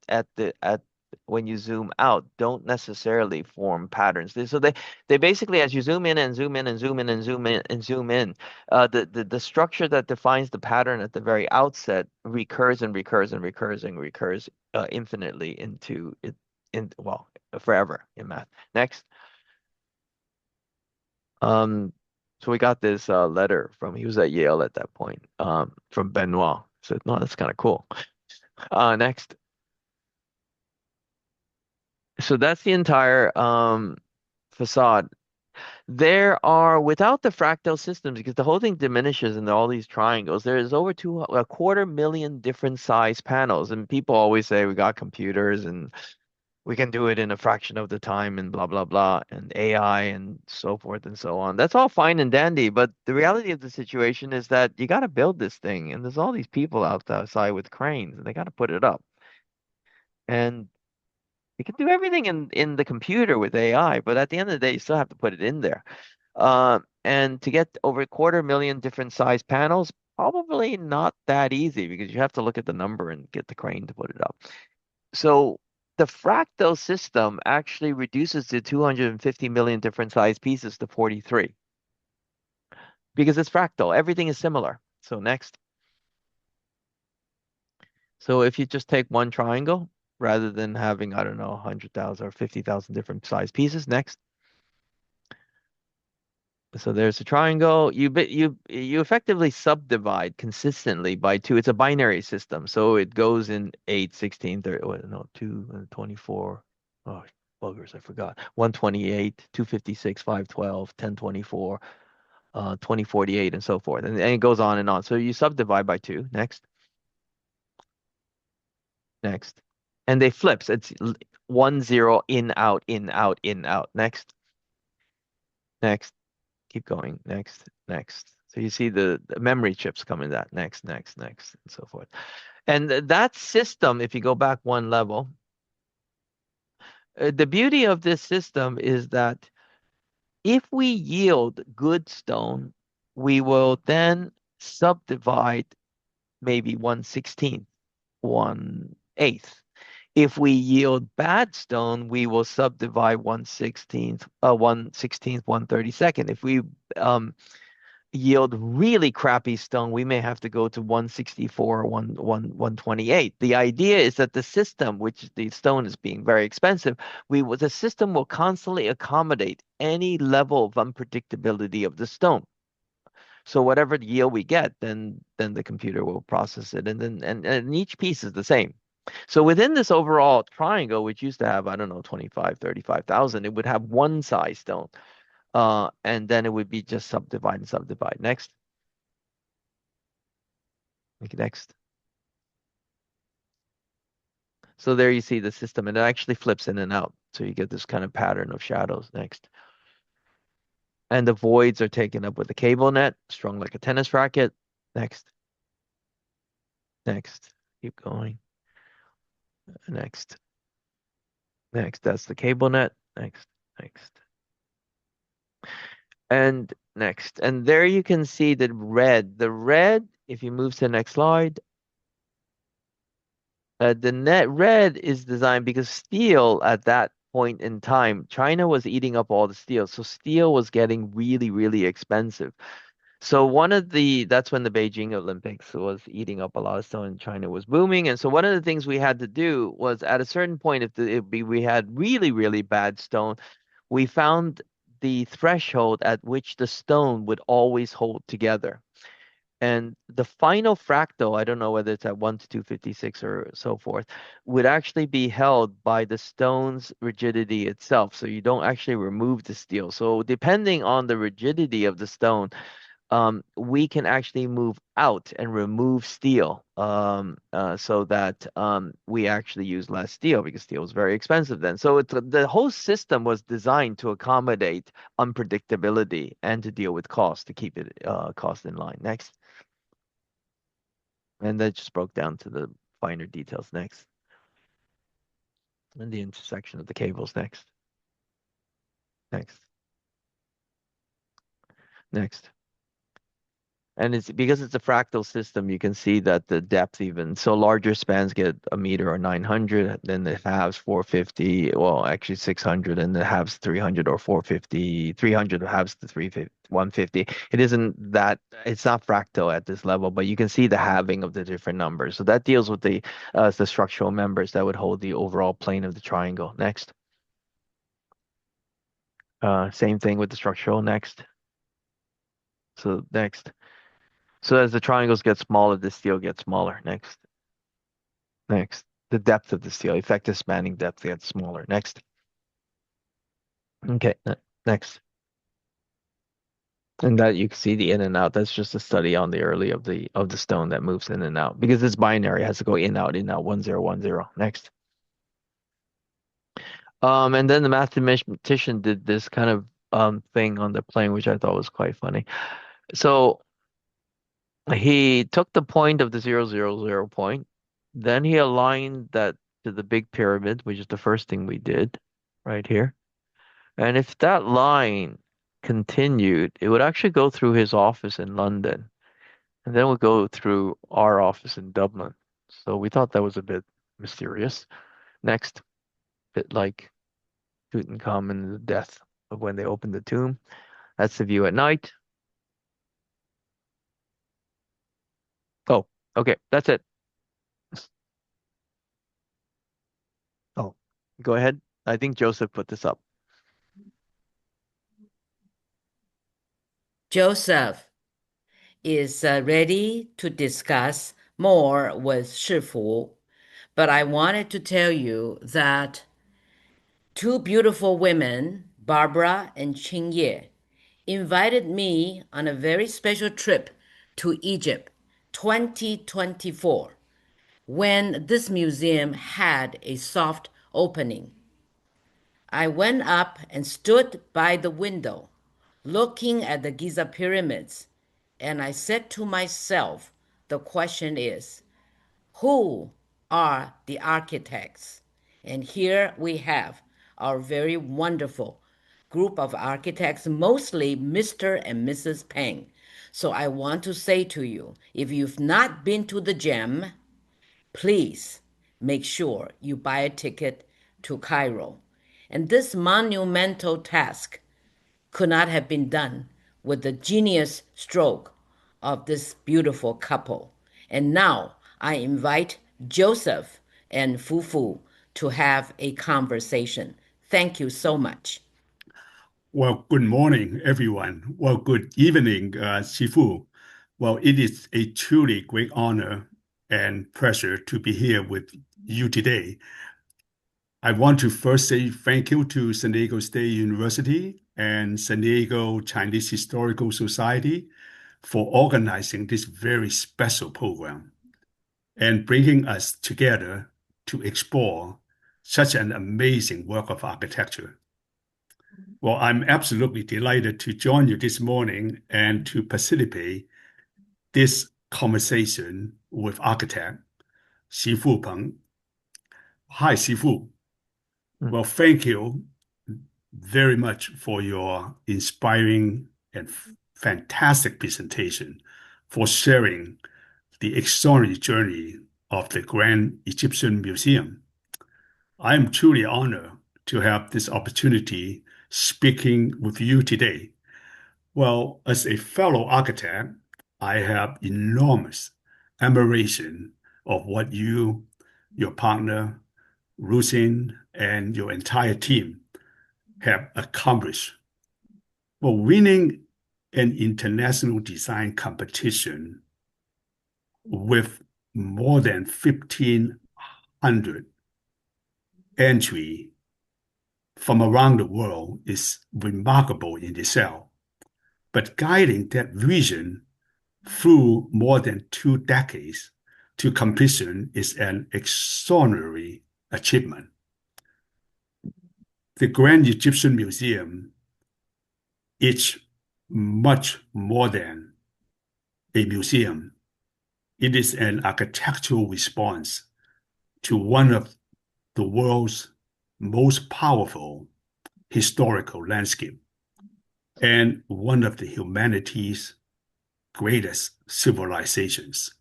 when you zoom out, don't necessarily form patterns. So they basically, as you zoom in and zoom in and zoom in and zoom in and zoom in, the structure that defines the pattern at the very outset recurs and recurs and recurs and recurs infinitely into it, in well, forever in math. Next. Um, so we got this letter from, he was at Yale at that point, from Benoit. Said, no, that's kind of cool. Next. So that's the entire facade. There are, without the fractal systems, because the whole thing diminishes in all these triangles, there is over 250,000 different size panels. And people always say we got computers and we can do it in a fraction of the time and blah, blah, blah, and AI and so forth and so on. That's all fine and dandy, but the reality of the situation is that you got to build this thing, and there's all these people outside with cranes, and they got to put it up. And you can do everything in the computer with AI, but at the end of the day, you still have to put it in there. And to get over 250,000 different size panels, probably not that easy because you have to look at the number and get the crane to put it up. So the fractal system actually reduces the 250 million different size pieces to 43 because it's fractal. Everything is similar. So next. So if you just take one triangle rather than having, I don't know, 100,000 or 50,000 different size pieces, next. So there's a triangle. You effectively subdivide consistently by 2. It's a binary system. So it goes in 8, 16, 30, no, 2, 24. Oh, buggers, I forgot. 128, 256, 512, 1024. 2048 and so forth. And it goes on and on. So you subdivide by 2. Next. Next. And they flips. It's 1, 0, in, out, in, out, in, out. Next. Next. Keep going. Next. Next. So you see the memory chips come in that. Next, next, next, and so forth. And that system, if you go back one level, the beauty of this system is that if we yield good stone, we will then subdivide maybe 1/16, 1/8. If we yield bad stone, we will subdivide 1/16, 1/16, 1/32. If we yield really crappy stone, we may have to go to 1/64 or 1/28. The idea is that the system, which the stone is being very expensive, the system will constantly accommodate any level of unpredictability of the stone. So whatever the yield we get, then the computer will process it, and each piece is the same. So within this overall triangle, which used to have, I don't know, 25, 35,000, it would have one size stone. And then it would be just subdivide and subdivide. Next. Okay, next. So there you see the system, and it actually flips in and out. So you get this kind of pattern of shadows. Next. And the voids are taken up with a cable net, strung like a tennis racket. Next. Next. Keep going. Next. Next. That's the cable net. Next. Next. And next. And there you can see the red. The red, if you move to the next slide, the net red is designed because steel at that point in time, China was eating up all the steel. So steel was getting really, really expensive. So that's when the Beijing Olympics was eating up a lot of stone and China was booming. And so one of the things we had to do was at a certain point, we had really, really bad stone, we found the threshold at which the stone would always hold together. And the final fractal, I don't know whether it's at 1 to 256 or so forth, would actually be held by the stone's rigidity itself. So you don't actually remove the steel. So depending on the rigidity of the stone, we can actually move out and remove steel so that we actually use less steel because steel was very expensive then. So the whole system was designed to accommodate unpredictability and to deal with cost, to keep it cost in line. Next. And that just broke down to the finer details. Next. And the intersection of the cables. Next. Next. Next. And it's because it's a fractal system, you can see that the depth even, so larger spans get a meter or 900, then the halves 450, well, actually 600, and the halves 300 or 450, 300 halves to 350, 150. It isn't that, it's not fractal at this level, but you can see the halving of the different numbers. So that deals with the structural members that would hold the overall plane of the triangle. Next. Same thing with the structural. Next. So next. So as the triangles get smaller, the steel gets smaller. Next. Next. The depth of the steel, effective spanning depth gets smaller. Next. Okay, next. And that you can see the in and out. That's just a study on the early of the stone that moves in and out because it's binary, it has to go in, out, 1, 0, 1, 0. Next. And then the mathematician did this kind of thing on the plane, which I thought was quite funny. So he took the point of the 0, 0, 0 point, then he aligned that to the big pyramid, which is the first thing we did right here. And if that line continued, it would actually go through his office in London, and then would go through our office in Dublin. So we thought that was a bit mysterious. Next, bit like Tutankhamun's death of when they opened the tomb. That's the view at night. Oh, okay, that's it. Oh, go ahead. I think Joseph put this up. Joseph is ready to discuss more with Shifu, but I wanted to tell you that two beautiful women, Barbara and Qingye, invited me on a very special trip to Egypt 2024 when this museum had a soft opening. I went up and stood by the window looking at the Giza pyramids, and I said to myself, the question is, who are the architects? And here we have our very wonderful group of architects, mostly Mr. and Mrs. Peng. So I want to say to you, if you've not been to the gem, please make sure you buy a ticket to Cairo. And this monumental task could not have been done with the genius stroke of this beautiful couple. And now I invite Joseph and Fufu to have a conversation. Thank you so much. Well, good morning, everyone. Well, good evening, Shifu. Well, it is a truly great honor and pleasure to be here with you today. I want to first say thank you to San Diego State University and San Diego Chinese Historical Society for organizing this very special program and bringing us together to explore such an amazing work of architecture. Well, I'm absolutely delighted to join you this morning and to participate this conversation with architect Xifu Peng. Hi, Xifu. Well, thank you very much for your inspiring and fantastic presentation, for sharing the extraordinary journey of the Grand Egyptian Museum. I am truly honored to have this opportunity speaking with you today. Well, as a fellow architect, I have enormous admiration of what you, your partner, Rusin, and your entire team have accomplished. Well, winning an international design competition with more than 1,500 entries from around the world is remarkable in itself. But guiding that vision through more than 2 decades to completion is an extraordinary achievement. The Grand Egyptian Museum is much more than a museum. It is an architectural response to one of the world's most powerful historical landscape and one of the humanity's greatest civilizations.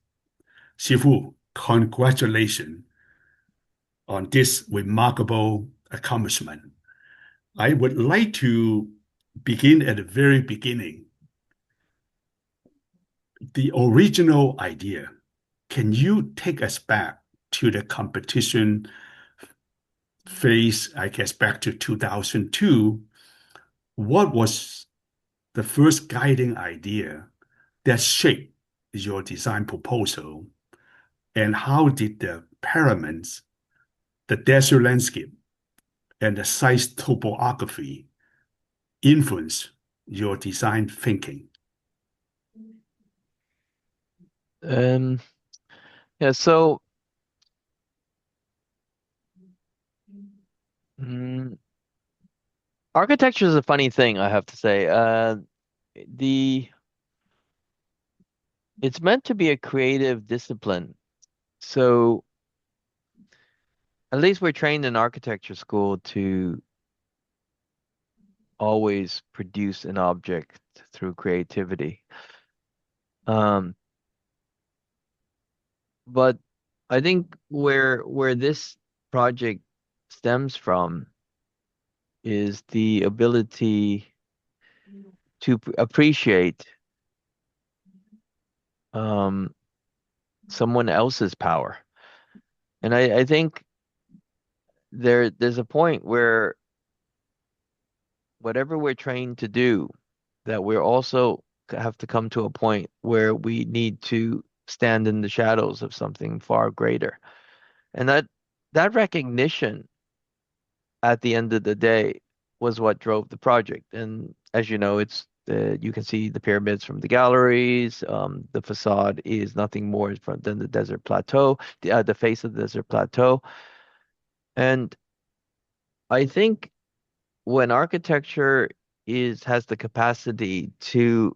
Shifu, congratulations on this remarkable accomplishment. I would like to begin at the very beginning. The original idea, can you take us back to the competition phase, I guess back to 2002? What was the first guiding idea that shaped your design proposal? And how did the pyramids, the desert landscape, and the site's topography influence your design thinking? Yeah, so architecture is a funny thing, I have to say. It's meant to be a creative discipline. So at least we're trained in architecture school to always produce an object through creativity. But I think where this project stems from is the ability to appreciate someone else's power. And I think there's a point where whatever we're trained to do, that we're also have to come to a point where we need to stand in the shadows of something far greater. And that recognition at the end of the day was what drove the project. And as you know, it's You can see the pyramids from the galleries. The facade is nothing more than the desert plateau, the face of the desert plateau. And I think when architecture has the capacity to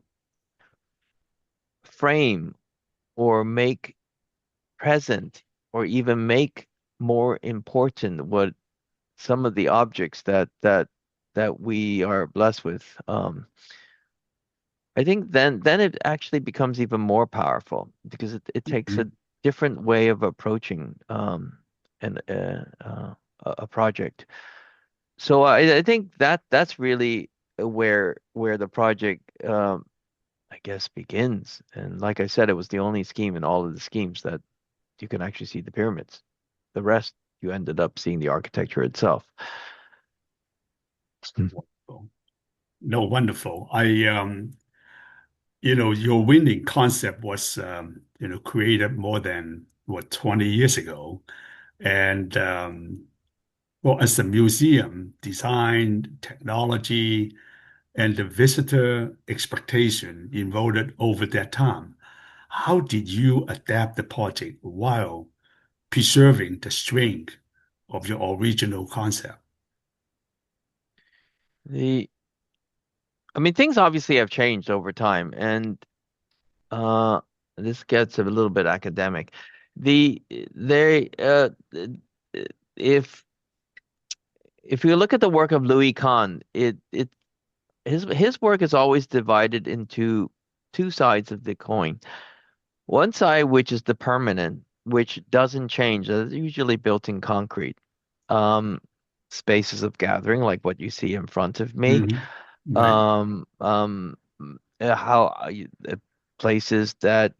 frame or make present or even make more important what some of the objects that we are blessed with, I think then it actually becomes even more powerful because it takes a different way of approaching an a project. So I think that's really where the project I guess begins. And like I said, it was the only scheme in all of the schemes that you can actually see the pyramids. The rest you ended up seeing the architecture itself. Wonderful. No, wonderful. Your winning concept was, created more than, 20 years ago. And, well, as a museum, design, technology, and the visitor expectation evolved over that time. How did you adapt the project while preserving the strength of your original concept? I mean, things obviously have changed over time, and uh, this gets a little bit academic. The they if if you look at the work of Louis Kahn, his work is always divided into two sides of the coin. One side, which is the permanent, which doesn't change, usually built in concrete. Um, Spaces of gathering, like what you see in front of me. Mhm. Right. um, um, how places that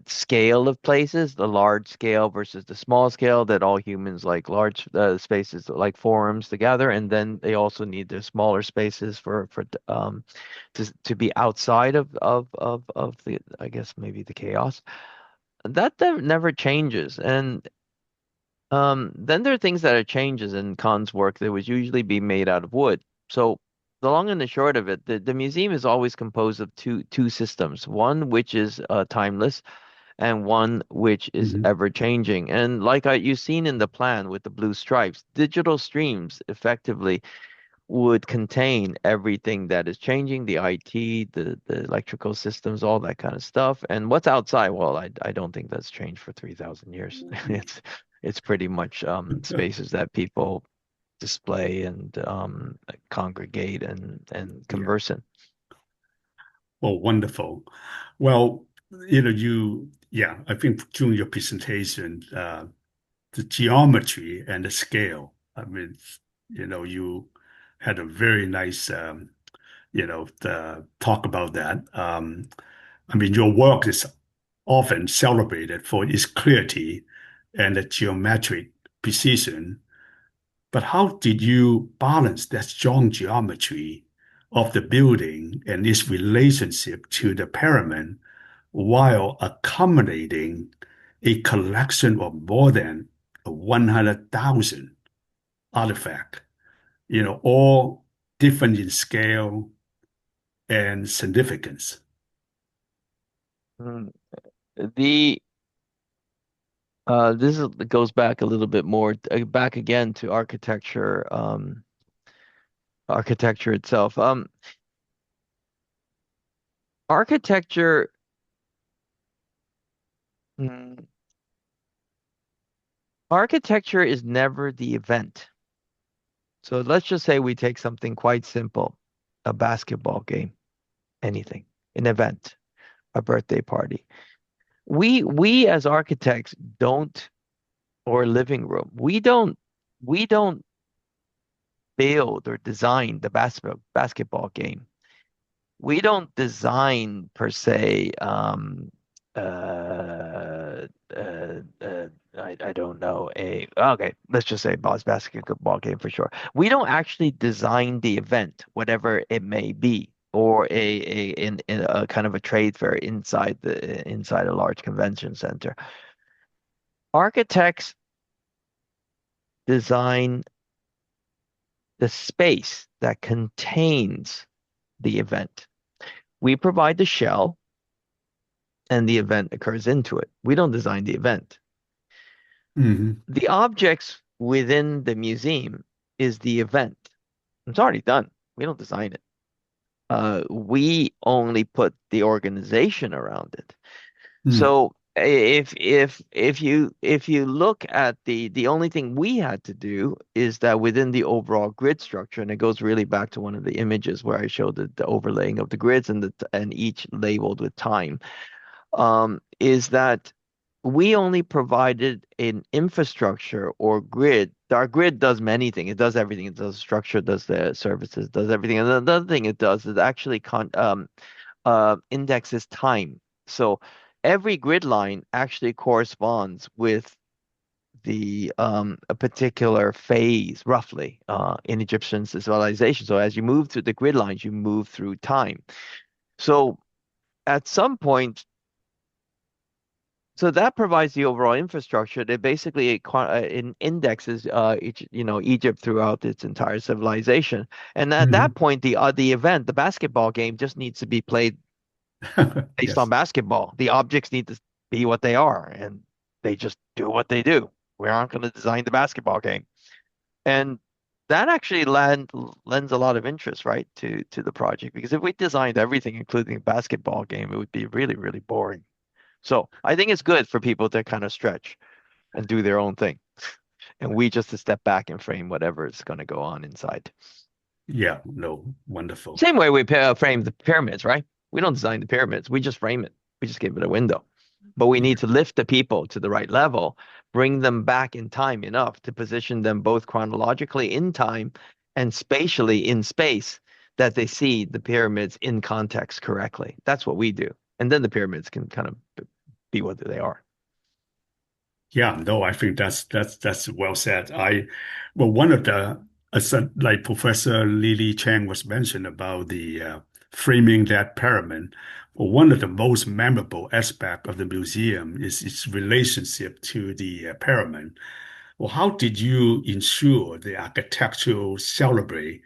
scale of places, the large scale versus the small scale, that all humans like large spaces like forums together, and then they also need the smaller spaces for to be outside of the, I guess maybe the chaos. That never changes. And then there are things that are changes in Khan's work that would usually be made out of wood. So the long and the short of it, the museum is always composed of two systems, one which is timeless and one which is Mhm. ever changing. And like you've seen in the plan with the blue stripes, digital streams effectively would contain everything that is changing, the IT, the electrical systems, all that kind of stuff. And what's outside, well, I don't think that's changed for 3,000 years. It's pretty much spaces that people display and congregate and Yeah. converse in. Well, wonderful. Well, yeah, I think during your presentation, the geometry and the scale, I mean, you had a very nice, talk about that. I mean, your work is often celebrated for its clarity and the geometric precision. But how did you balance that strong geometry of the building and its relationship to the pyramid while accommodating a collection of more than 100,000 artifacts, all different in scale and significance? Mm. The goes back a little bit more back again to architecture, architecture itself. Architecture. mm, Architecture is never the event. So let's just say we take something quite simple, a basketball game, anything, an event, a birthday party. We as architects don't, or living room, we don't build or design the basketball game. We don't design per se uh, I don't know, okay, let's just say Bob's basketball game for sure. We don't actually design the event, whatever it may be, or in a kind of a trade fair inside a large convention center. Architects design the space that contains the event. We provide the shell and the event occurs into it. We don't design the event. Mhm. The objects within the museum is the event. It's already done. We don't design it. We only put the organization around it. So if you look at the only thing we had to do is that within the overall grid structure, and it goes really back to one of the images where I showed the overlaying of the grids and each labeled with time, is that we only provided an infrastructure or grid. Our grid does many things. It does everything. It does structure, does the services, does everything. And the other thing it does is actually indexes time. So every grid line actually corresponds with the a particular phase, roughly, in Egyptian civilization. So as you move through the grid lines, you move through time. So at some point, so that provides the overall infrastructure that basically indexes Egypt throughout its entire civilization. And at that point, the event, the basketball game, just needs to be played based on Yes. basketball. The objects need to be what they are, and they just do what they do. We aren't going to design the basketball game. And that actually lends a lot of interest, right, to the project. Because if we designed everything, including a basketball game, it would be really, really boring. So I think it's good for people to kind of stretch and do their own thing. And we just to step back and frame whatever is going to go on inside. Yeah, no, wonderful. Same way we frame the pyramids, right? We don't design the pyramids. We just frame it. We just give it a window. But we need to lift the people to the right level, bring them back in time enough to position them both chronologically in time and spatially in space that they see the pyramids in context correctly. That's what we do. And then the pyramids can kind of be what they are. Yeah, no, I think that's well said. Well, one of the like Professor Lily Chang was mentioned about the framing that pyramid. Well, one of the most memorable aspect of the museum is its relationship to the pyramid. Well, how did you ensure the architectural celebrate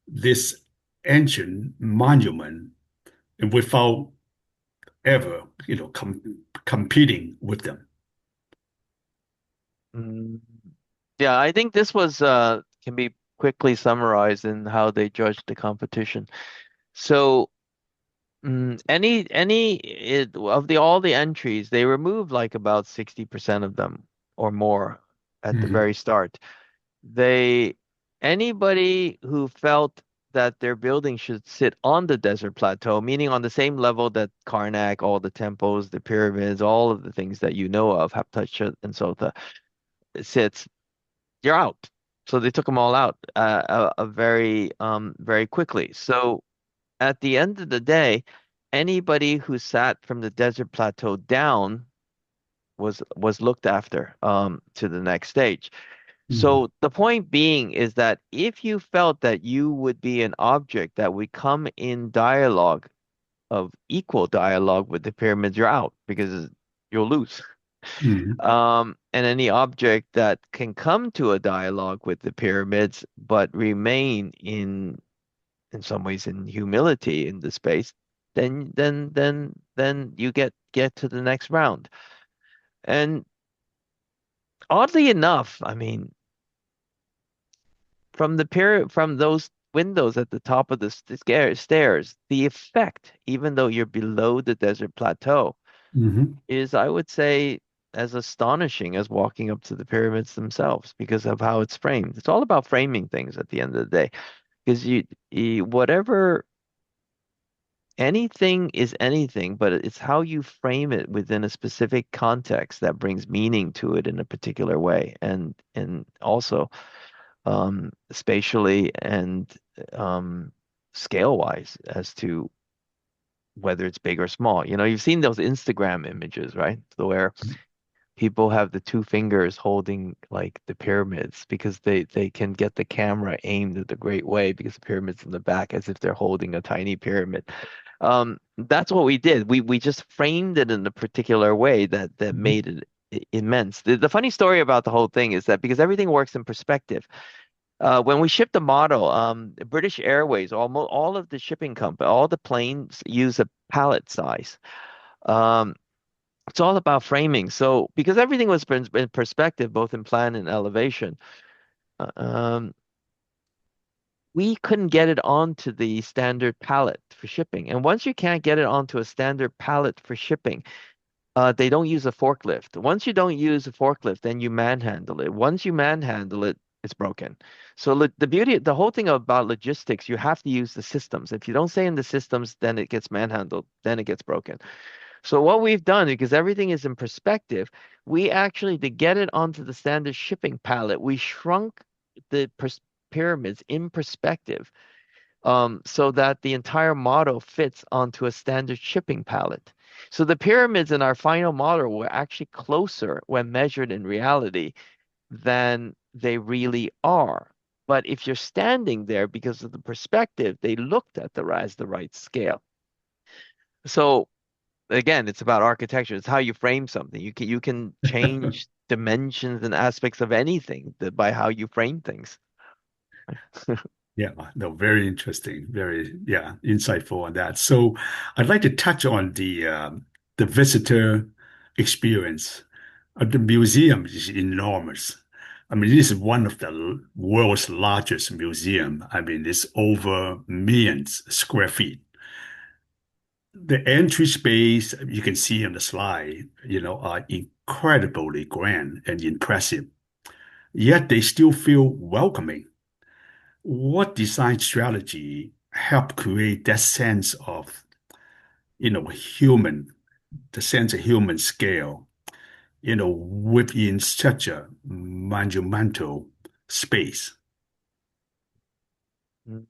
this ancient monument without ever, competing with them? Mm, Yeah, I think this was can be quickly summarized in how they judged the competition. So of the all the entries, they removed like about 60% of them or more at the Mhm. very start. Anybody who felt that their building should sit on the desert plateau, meaning on the same level that Karnak, all the temples, the pyramids, all of the things that you know of, Haptachut and Sota sits, you're out. So they took them all out very quickly. So at the end of the day, anybody who sat from the desert plateau down was looked after to the next stage. Mhm. So the point being is that if you felt that you would be an object that would come in dialogue of equal dialogue with the pyramids, you're out because you'll lose. Mhm. And any object that can come to a dialogue with the pyramids but remain in some ways in humility in the space, then you get to the next round. And oddly enough, I mean, from those windows at the top of the stairs, the effect, even though you're below the desert plateau, Mhm. is, I would say, as astonishing as walking up to the pyramids themselves because of how it's framed. It's all about framing things at the end of the day. Because whatever, anything is anything, but it's how you frame it within a specific context that brings meaning to it in a particular way, and also spatially and scale wise as to whether it's big or small. You've seen those Instagram images, right? So where people have the two fingers holding like the pyramids because they can get the camera aimed at the great way because the pyramid's in the back as if they're holding a tiny pyramid. That's what we did. We just framed it in a particular way that Mhm. made it immense. The funny story about the whole thing is that because everything works in perspective, When we shipped the model, British Airways, almost all of the shipping company, all the planes use a pallet size. Um, it's all about framing. So because everything was in perspective, both in plan and elevation, uh, um, we couldn't get it onto the standard pallet for shipping. And once you can't get it onto a standard pallet for shipping, they don't use a forklift. Once you don't use a forklift, then you manhandle it. Once you manhandle it, it's broken. So the whole thing about logistics, you have to use the systems. If you don't stay in the systems, then it gets manhandled, then it gets broken. So what we've done, because everything is in perspective, we actually, to get it onto the standard shipping pallet, we shrunk the pyramids in perspective, so that the entire model fits onto a standard shipping pallet. So the pyramids in our final model were actually closer when measured in reality than they really are. But if you're standing there because of the perspective, they looked at as the right scale. So again, it's about architecture. It's how you frame something. You can change dimensions and aspects of anything by how you frame things. Yeah, no, very interesting, very, yeah, insightful on that. So I'd like to touch on the visitor experience. The museum is enormous. I mean, this is one of the world's largest museum. I mean, it's over millions square feet. The entry space you can see on the slide, are incredibly grand and impressive. Yet they still feel welcoming. What design strategy helped create that sense of, human, the sense of human scale, within such a monumental space? Mm.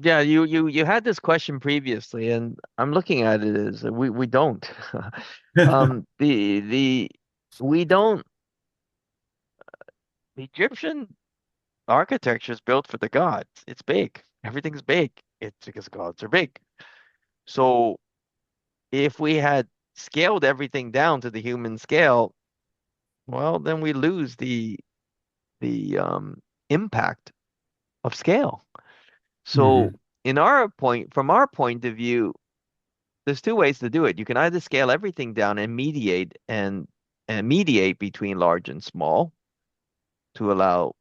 Yeah, you had this question previously, and I'm looking at it as we don't. The we don't. The Egyptian architecture is built for the gods. It's big. Everything's big. It's because gods are big. So if we had scaled everything down to the human scale, well, then we lose the impact of scale. So Hmm. from our point of view, there's two ways to do it. You can either scale everything down and mediate between large and small to allow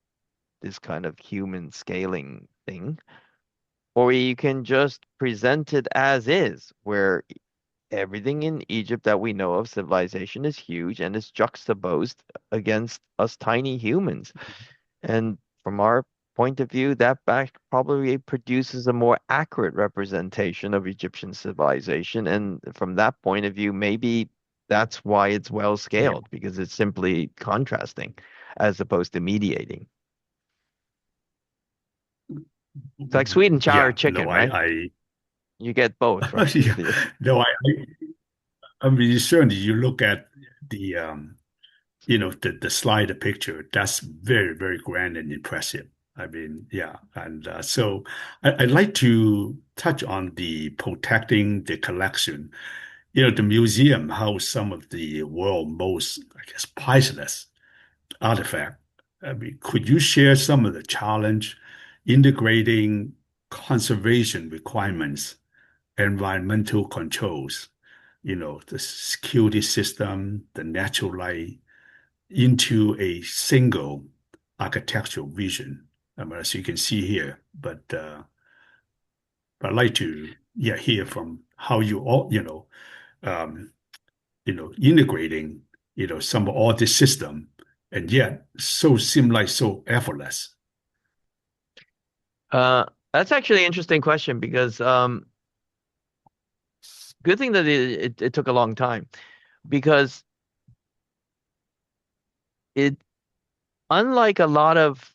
this kind of human scaling thing, or you can just present it as is, where everything in Egypt that we know of civilization is huge and is juxtaposed against us tiny humans. And from our point of view, that back probably produces a more accurate representation of Egyptian civilization. And from that point of view, maybe that's why it's well Yeah. scaled, because it's simply contrasting as opposed to mediating. It's like sweet and sour Yeah, no, chicken, right? You get both, right? yeah, no, I mean, certainly you look at the, the slide, the picture, that's very, very grand and impressive. I mean, yeah. And so I'd like to touch on the protecting the collection. The museum house some of the world's most, I guess, priceless artifact. I mean, could you share some of the challenge integrating conservation requirements, environmental controls, the security system, the natural light, into a single architectural vision? I mean, as you can see here, but I'd like to, yeah, hear from how you all, um, integrating, some of all this system, and yet so seem like so effortless. That's actually an interesting question because good thing that it took a long time, because it unlike a lot of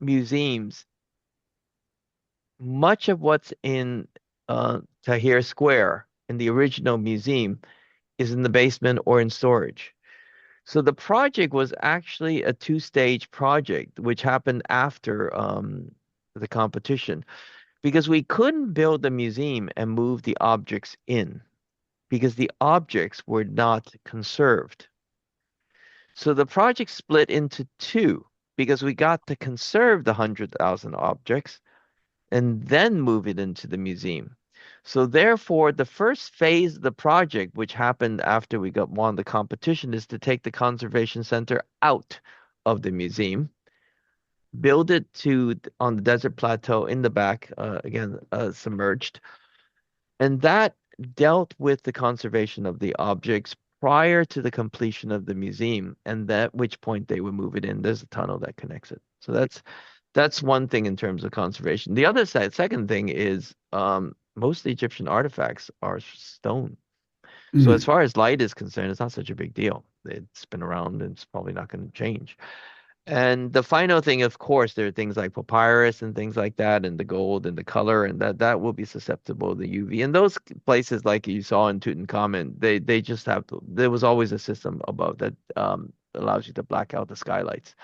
museums, much of what's in Tahrir Square in the original museum is in the basement or in storage. So the project was actually a two-stage project, which happened after the competition, because we couldn't build the museum and move the objects in because the objects were not conserved. So the project split into two. because we got to conserve the 100,000 objects and then move it into the museum. So therefore, the first phase of the project, which happened after we won the competition, is to take the conservation center out of the museum, build it on the desert plateau in the back, again, submerged. And that dealt with the conservation of the objects prior to the completion of the museum, and at which point they would move it in. There's a tunnel that connects it. So that's one thing in terms of conservation. The other side, second thing is most of the Egyptian artifacts are stone. So as Mm. far as light is concerned, it's not such a big deal. It's been around and it's probably not going to change. And the final thing, of course, there are things like papyrus and things like that, and the gold and the color, and that will be susceptible to UV. And those places, like you saw in Tutankhamun, they just have to. There was always a system above that allows you to black out the skylights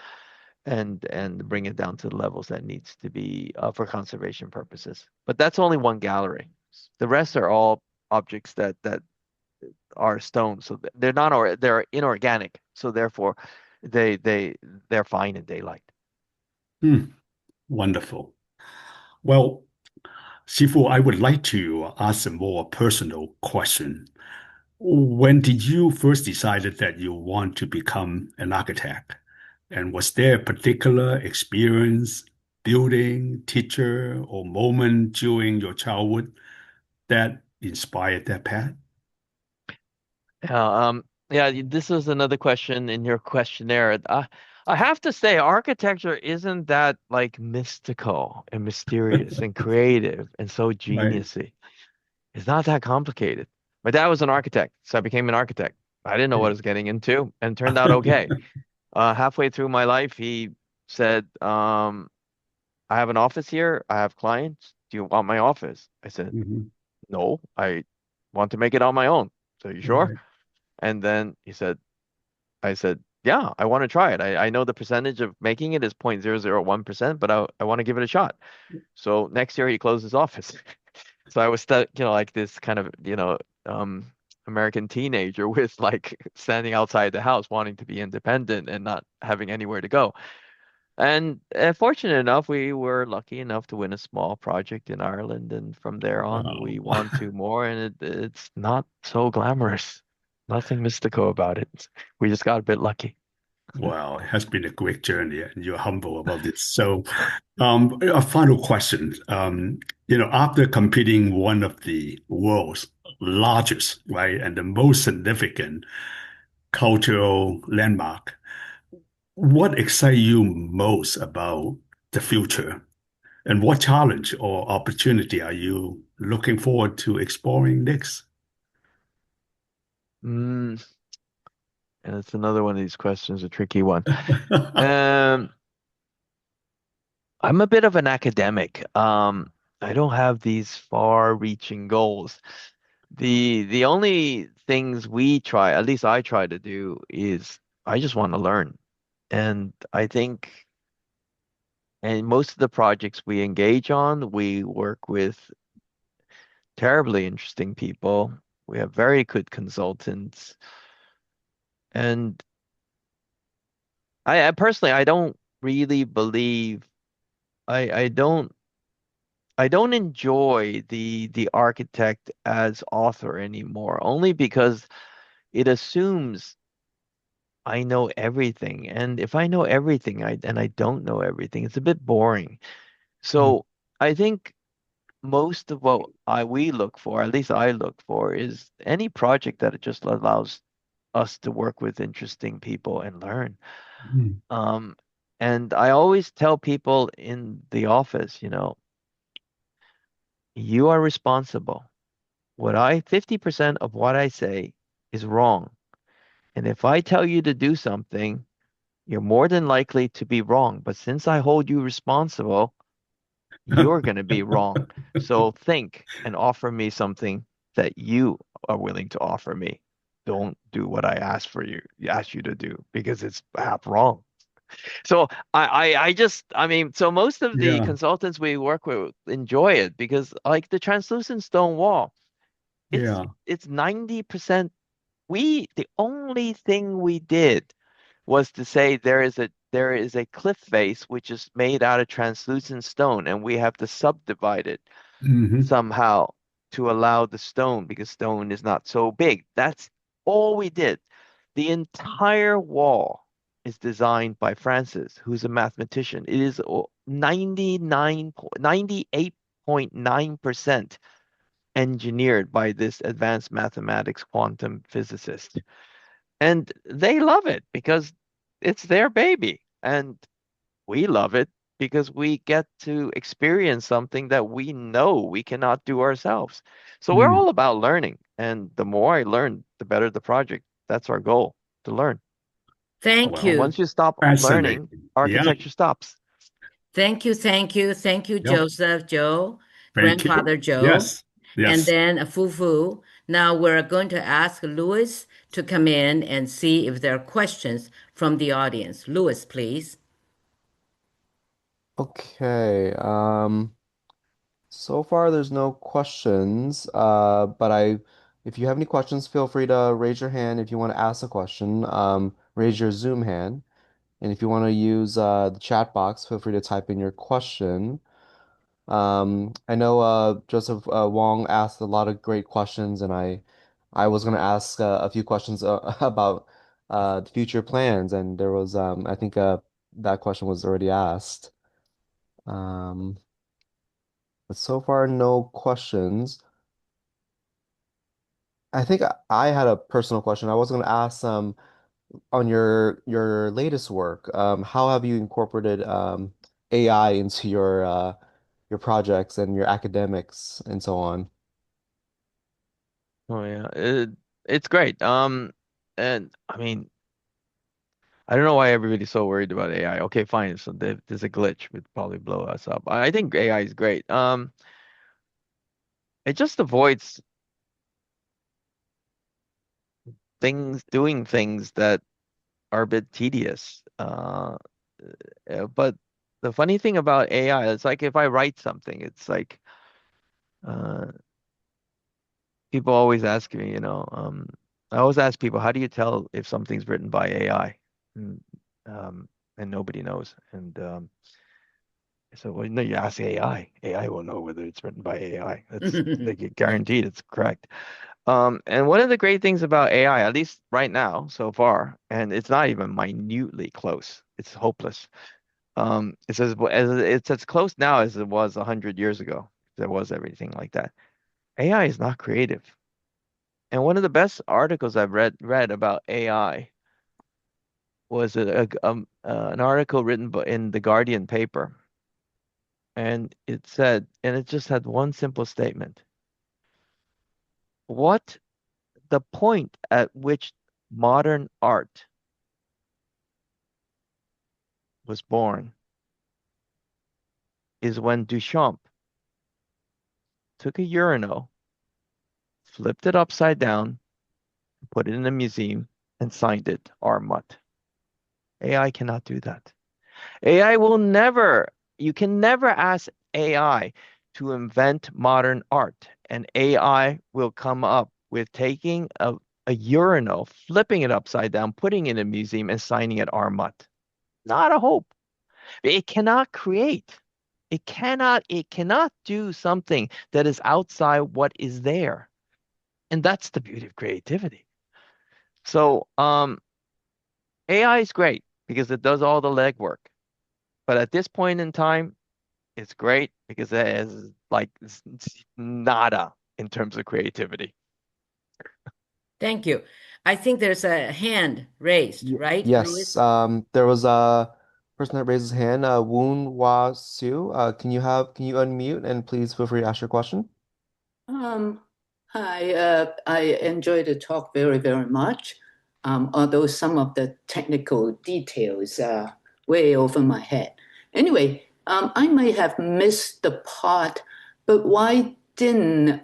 and bring it down to the levels that needs to be for conservation purposes. But that's only one gallery. The rest are all objects that are stone, so they're not, or they're inorganic. So therefore, they're fine in daylight. Mm. Wonderful. Well, Sifu, I would like to ask a more personal question. When did you first decided that you want to become an architect? And was there a particular experience, building, teacher, or moment during your childhood that inspired that path? Yeah, this is another question in your questionnaire. I have to say, architecture isn't that like mystical and mysterious and creative and so Right. geniusy. It's not that complicated. My dad was an architect, so I became an architect. I didn't know what I was getting into, and it turned out okay. Halfway through my life, he said, I have an office here. I have clients. Do you want my office? I said, Mhm. no, I want to make it on my own. So you sure? Right. And then I said, yeah, I want to try it. I know the percentage of making it is 0.001%, but I want to give it a shot. So next year he closed his office. So I was stuck, like this kind of, American teenager with like standing outside the house wanting to be independent and not having anywhere to go. And fortunate enough, we were lucky enough to win a small project in Ireland, and from there on, Wow. we won two more, and it's not so glamorous. Nothing mystical about it. We just got a bit lucky. Well, it has been a great journey, and you're humble about this. So, a final question. After completing one of the world's largest, right, and the most significant cultural landmark, what excites you most about the future? And what challenge or opportunity are you looking forward to exploring next? Mm, and it's another one of these questions, a tricky one. Um, I'm a bit of an academic. I don't have these far-reaching goals. The only things we try, at least I try to do, is I just want to learn. And I think, and most of the projects we engage on, we work with terribly interesting people. We have very good consultants. And I personally, I don't really believe, I don't I don't enjoy the architect as author anymore, only because it assumes I know everything. And if I know everything, and I don't know everything, it's a bit boring. So I think most of what we look for, at least I look for, is any project that it just allows us to work with interesting people and learn. Mm. Um, and I always tell people in the office, you are responsible. 50% of what I say is wrong. And if I tell you to do something, you're more than likely to be wrong. But since I hold you responsible, you're going to be wrong. So think and offer me something that you are willing to offer me. Don't do what I ask you to do, because it's half wrong. So I mean, so most of the Yeah, consultants we work with enjoy it, because like the translucent stone wall, it's yeah. it's 90%. The only thing we did was to say there is a there is a cliff face which is made out of translucent stone, and we have to subdivide it Hmm. somehow to allow the stone, because stone is not so big. That's all we did. The entire wall is designed by Francis, who's a mathematician. It is 98.9% engineered by this advanced mathematics quantum physicist. And they love it because it's their baby. And we love it because we get to experience something that we know we cannot do ourselves. So we're Mm. all about learning. And the more I learn, the better the project. That's our goal, to learn. Thank Well, And once you. you stop learning, fascinating. Yeah. architecture stops. Thank you. Thank you. Thank you, Yep. Joseph, Joe, Thank you. Grandfather Joe, Yes. and Yes. then Fufu. Now we're going to ask Louis to come in and see if there are questions from the audience. Louis, please. Okay. So far there's no questions. If you have any questions, feel free to raise your hand if you want to ask a question. Raise your Zoom hand. And if you want to use the chat box, feel free to type in your question. I know Joseph Wong asked a lot of great questions, and I was going to ask a few questions about the future plans, and there was I think that question was already asked. Um, but so far, no questions. I think I had a personal question. I was going to ask on your latest work, how have you incorporated AI into your projects and your academics and so on? Oh yeah, it's great. And I mean, I don't know why everybody's so worried about AI. Okay, fine. So there's a glitch, would probably blow us up. I think AI is great. It just avoids doing things that are a bit tedious. But the funny thing about AI, it's like if I write something, it's like uh, people always ask me, I always ask people, how do you tell if something's written by AI? And, um, and nobody knows. And so, well, no, you ask AI. AI will know whether it's written by AI. That's like guaranteed it's correct. And one of the great things about AI, at least right now, so far, and it's not even minutely close. It's hopeless. It's as close now as it was 100 years ago. There was everything like that. AI is not creative. And one of the best articles I've read about AI was an article written in the Guardian paper, and it said, and it just had one simple statement: what the point at which modern art was born is when Duchamp took a urinal, flipped it upside down, put it in a museum, and signed it Art Mutt. AI cannot do that. AI will never, you can never ask AI to invent modern art, and AI will come up with taking a urinal, flipping it upside down, putting it in a museum, and signing it Art Mutt. Not a hope. It cannot create. It cannot do something that is outside what is there. And that's the beauty of creativity. So, AI is great because it does all the legwork. But at this point in time, it's great because it is like nada in terms of creativity. Thank you. I think there's a hand raised, right, Yes, Louis? there was a person that raised his hand, Woon Wah Sue. Can you unmute and please feel free to ask your question? Um, I enjoyed the talk very, very much. Although some of the technical details are way over my head. Anyway, I may have missed the part, but why didn't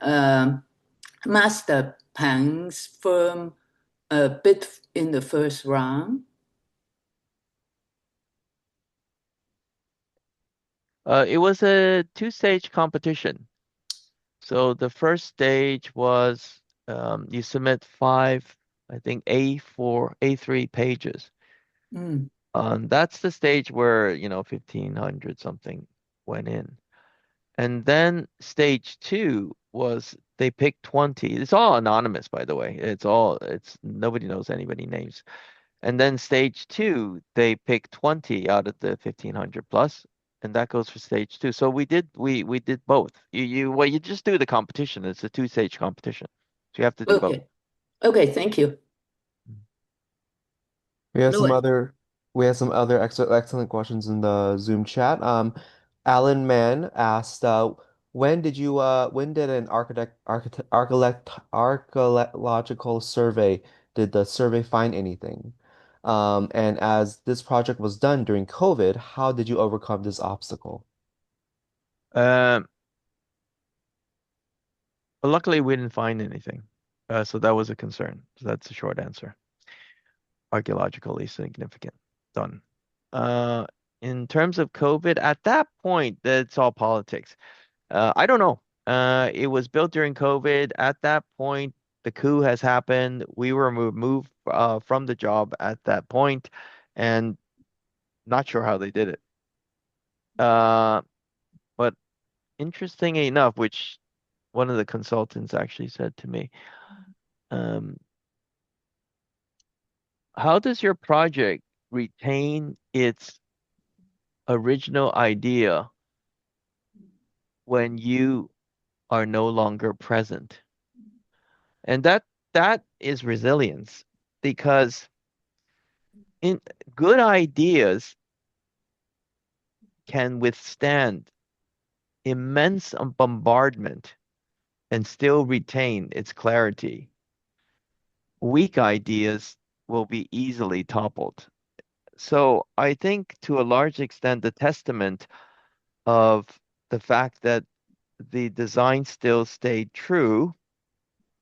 Master Pang's firm bid in the first round? It was a two-stage competition. So the first stage was you submit five, I think A4, A3 pages. Mm. That's the stage where, 1500 something went in. And then stage two was they picked 20. It's all anonymous, by the way. It's nobody knows anybody names. And then stage two, they picked 20 out of the 1500 plus, and that goes for stage two. So we did both. You just do the competition. It's a two-stage competition. So you have to do both. Okay. Okay, thank you. We have some Louis. other excellent questions in the Zoom chat. Alan Mann asked, when did an archaeological survey did the survey find anything? And as this project was done during COVID, how did you overcome this obstacle? Um, but luckily we didn't find anything. So that was a concern. So that's the short answer. Archaeologically significant. Done. In terms of COVID, at that point, that's all politics. I don't know. It was built during COVID. At that point, the coup has happened. We were moved from the job at that point, and not sure how they did it. But interesting enough, which one of the consultants actually said to me, um, how does your project retain its original idea when you are no longer present? And that is resilience, because in good ideas can withstand immense bombardment and still retain its clarity. Weak ideas will be easily toppled. So I think to a large extent, the testament of the fact that the design still stayed true,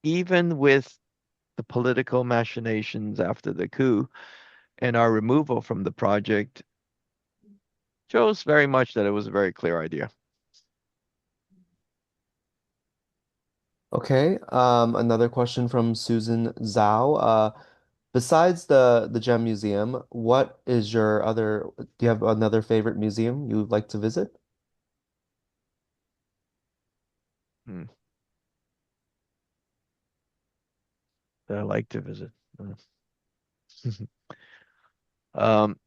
even with the political machinations after the coup and our removal from the project, shows very much that it was a very clear idea. Okay, another question from Susan Zhao. Besides the Gem Museum, do you have another favorite museum you would like to visit? Hmm. That I like to visit. Um,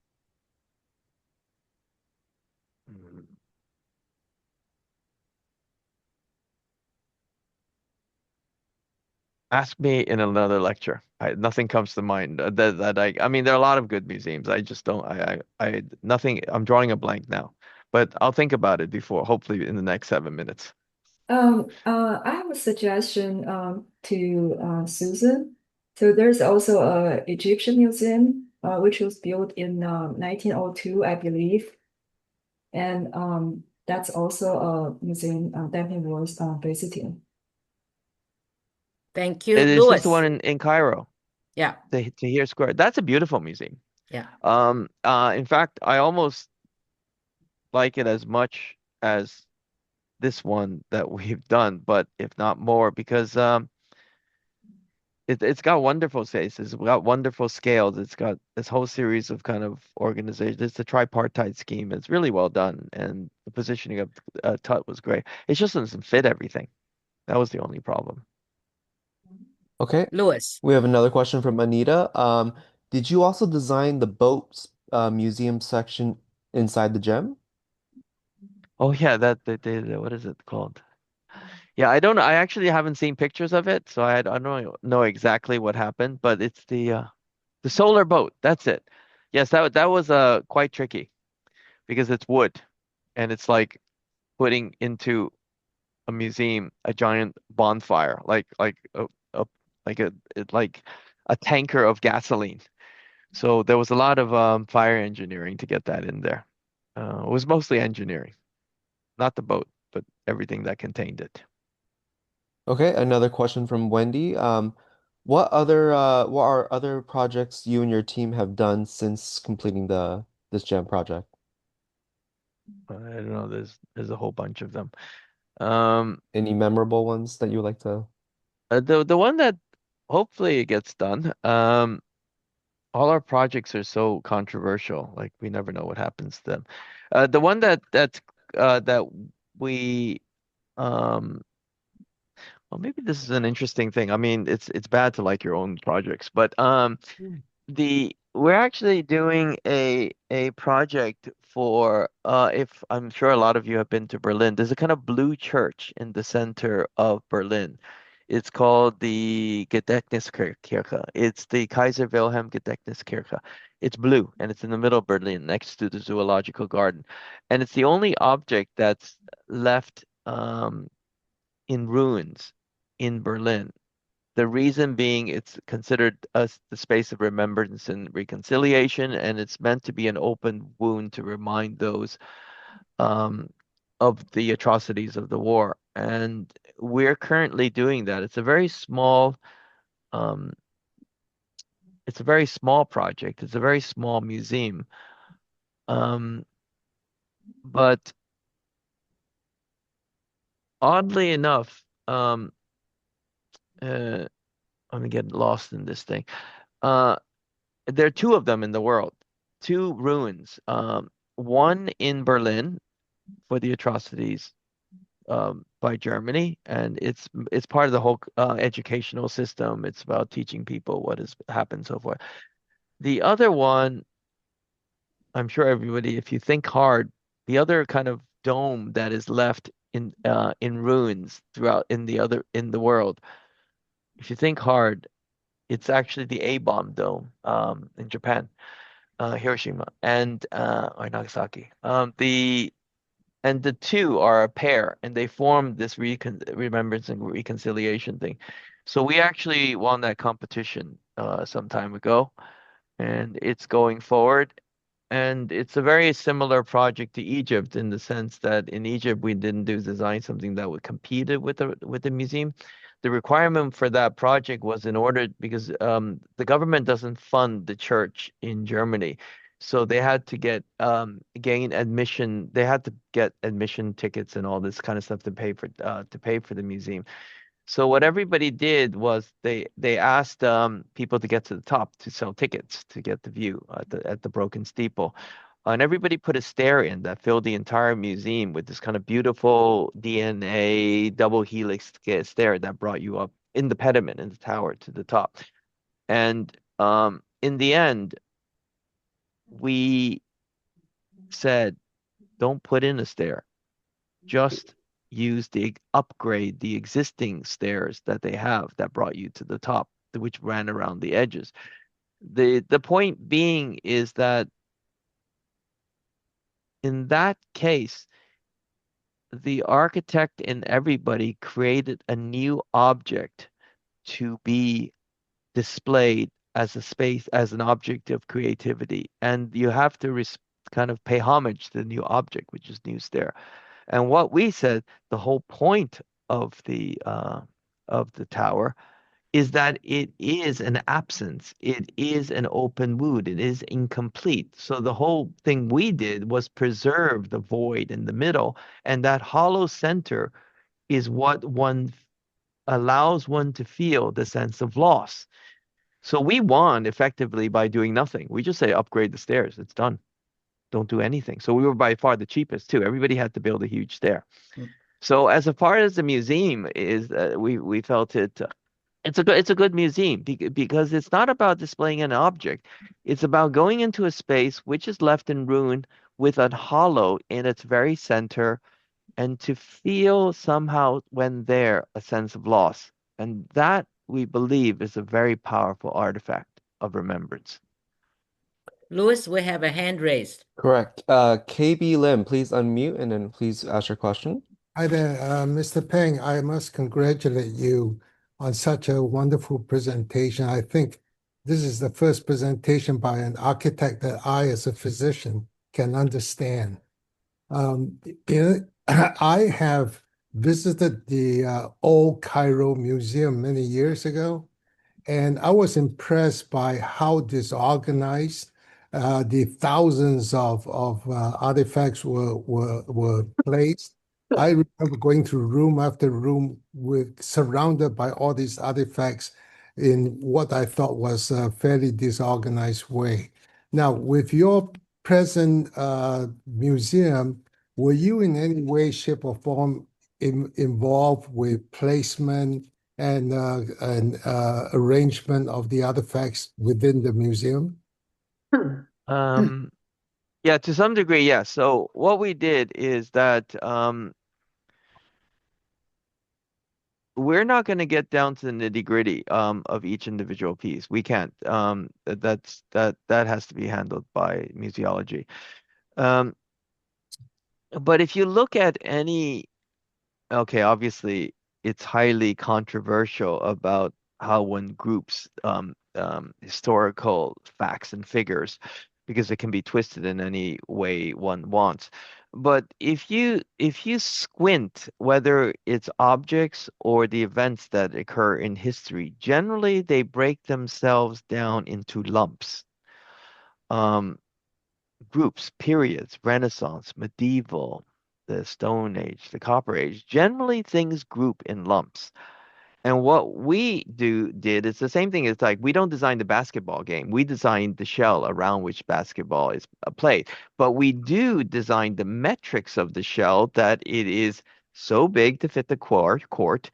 Ask me in another lecture. Nothing comes to mind I mean, there are a lot of good museums. I just don't, nothing, I'm drawing a blank now, but I'll think about it before, hopefully in the next 7 minutes. I have a suggestion to Susan. So there's also a Egyptian museum which was built in 1902, I believe, and that's also a museum definitely worth visiting. Thank you, It is just the Louis. one in Cairo, Yeah, the Tahrir Square. That's a beautiful museum. yeah. In fact, I almost like it as much as this one that we've done, but if not more, because it's got wonderful spaces, it's got wonderful scales, it's got this whole series of kind of organizations. It's a tripartite scheme. It's really well done, and the positioning of Tut was great. It just doesn't fit everything. That was the only problem. Okay, Louis. we have another question from Anita. Did you also design the boats museum section inside the gem? Oh yeah, what is it called? Yeah, I don't know. I actually haven't seen pictures of it, so I don't know exactly what happened, but it's the solar boat. That's it. Yes, that was quite tricky because it's wood, and it's like putting into a museum a giant bonfire, a like like a tanker of gasoline. So there was a lot of fire engineering to get that in there. It was mostly engineering, not the boat, but everything that contained it. Okay, another question from Wendy. What are other projects you and your team have done since completing this gem project? I don't know. There's a whole bunch of them. Um, Any memorable ones that you would like to? the one that hopefully it gets done. all our projects are so controversial. Like we never know what happens to them. The one that we well, maybe this is an interesting thing. I mean, it's bad to like your own projects, but we're actually doing a project for if I'm sure a lot of you have been to Berlin. There's a kind of blue church in the center of Berlin. It's called the Gedächtniskirche. It's the Kaiser Wilhelm Gedächtniskirche. It's blue and it's in the middle of Berlin next to the zoological garden. And it's the only object that's left in ruins in Berlin. The reason being it's considered as the space of remembrance and reconciliation, and it's meant to be an open wound to remind those of the atrocities of the war. And we're currently doing that. It's a very small project. It's a very small museum. But oddly enough, I'm gonna get lost in this thing. There are two of them in the world, two ruins. One in Berlin for the atrocities by Germany, and it's part of the whole educational system. It's about teaching people what has happened, so forth. The other one, I'm sure everybody, if you think hard, the other kind of dome that is left in ruins throughout in the world, if you think hard, it's actually the A-bomb dome in Japan, Hiroshima and or Nagasaki. The two are a pair, and they form this remembrance and reconciliation thing. So we actually won that competition some time ago, and it's going forward. And it's a very similar project to Egypt in the sense that in Egypt we didn't design something that would compete with the museum. The requirement for that project was in order because the government doesn't fund the church in Germany. So they had to gain admission. They had to get admission tickets and all this kind of stuff to pay for the museum. So what everybody did was they asked people to get to the top to sell tickets to get the view at the broken steeple. And everybody put a stair in that filled the entire museum with this kind of beautiful DNA double helix stair that brought you up in the pediment in the tower to the top. And in the end, we said, don't put in a stair, just upgrade the existing stairs that they have that brought you to the top, which ran around the edges. The point being is that in that case, the architect and everybody created a new object to be displayed as an object of creativity. And you have to kind of pay homage to the new object, which is new stair. And what we said, the whole point of the tower is that it is an absence. It is an open wound. It is incomplete. So the whole thing we did was preserve the void in the middle, and that hollow center is what allows one to feel the sense of loss. So we won effectively by doing nothing. We just say upgrade the stairs. It's done. Don't do anything. So we were by far the cheapest too. Everybody had to build a huge stair. So as far as the museum is, we felt it's a good museum because it's not about displaying an object. It's about going into a space which is left in ruin with a hollow in its very center, and to feel somehow when there a sense of loss. And that we believe is a very powerful artifact of remembrance. Louis, we have a hand raised. Correct. KB Lim, please unmute and then please ask your question. Hi there, Mr. Peng. I must congratulate you on such a wonderful presentation. I think this is the first presentation by an architect that I, as a physician, can understand. I have visited the Old Cairo Museum many years ago, and I was impressed by how disorganized the thousands of artifacts were placed. I remember going through room after room surrounded by all these artifacts, in what I thought was a fairly disorganized way. Now, with your present museum, were you in any way, shape, or form involved with placement and arrangement of the artifacts within the museum? Yeah, to some degree, yes. So what we did is that we're not going to get down to the nitty-gritty of each individual piece. We can't. That has to be handled by museology. But if you look at any, okay, obviously it's highly controversial about how one groups historical facts and figures because it can be twisted in any way one wants. But if you squint, whether it's objects or the events that occur in history, generally they break themselves down into lumps. Groups, periods, Renaissance, medieval, the Stone Age, the Copper Age, generally things group in lumps. And what we did is the same thing. It's like we don't design the basketball game. We design the shell around which basketball is played. But we do design the metrics of the shell that it is so big to fit the court.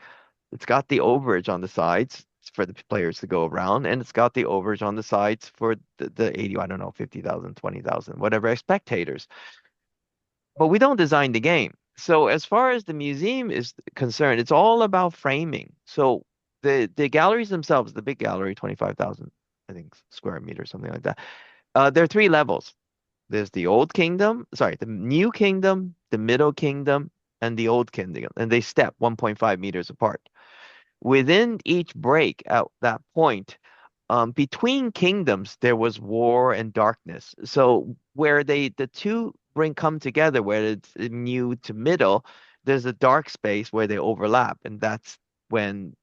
It's got the overage on the sides for the players to go around, and it's got the overage on the sides for the 80, I don't know, 50,000, 20,000, whatever spectators. But we don't design the game. So as far as the museum is concerned, it's all about framing. So the galleries themselves, the big gallery, 25,000, I think, square meters, something like that. There are three levels. There's the the new kingdom, the middle kingdom, and the old kingdom. And they step 1.5 meters apart. Within each break at that point, between kingdoms, there was war and darkness. So where the two come together, where it's new to middle, there's a dark space where they overlap, and that's when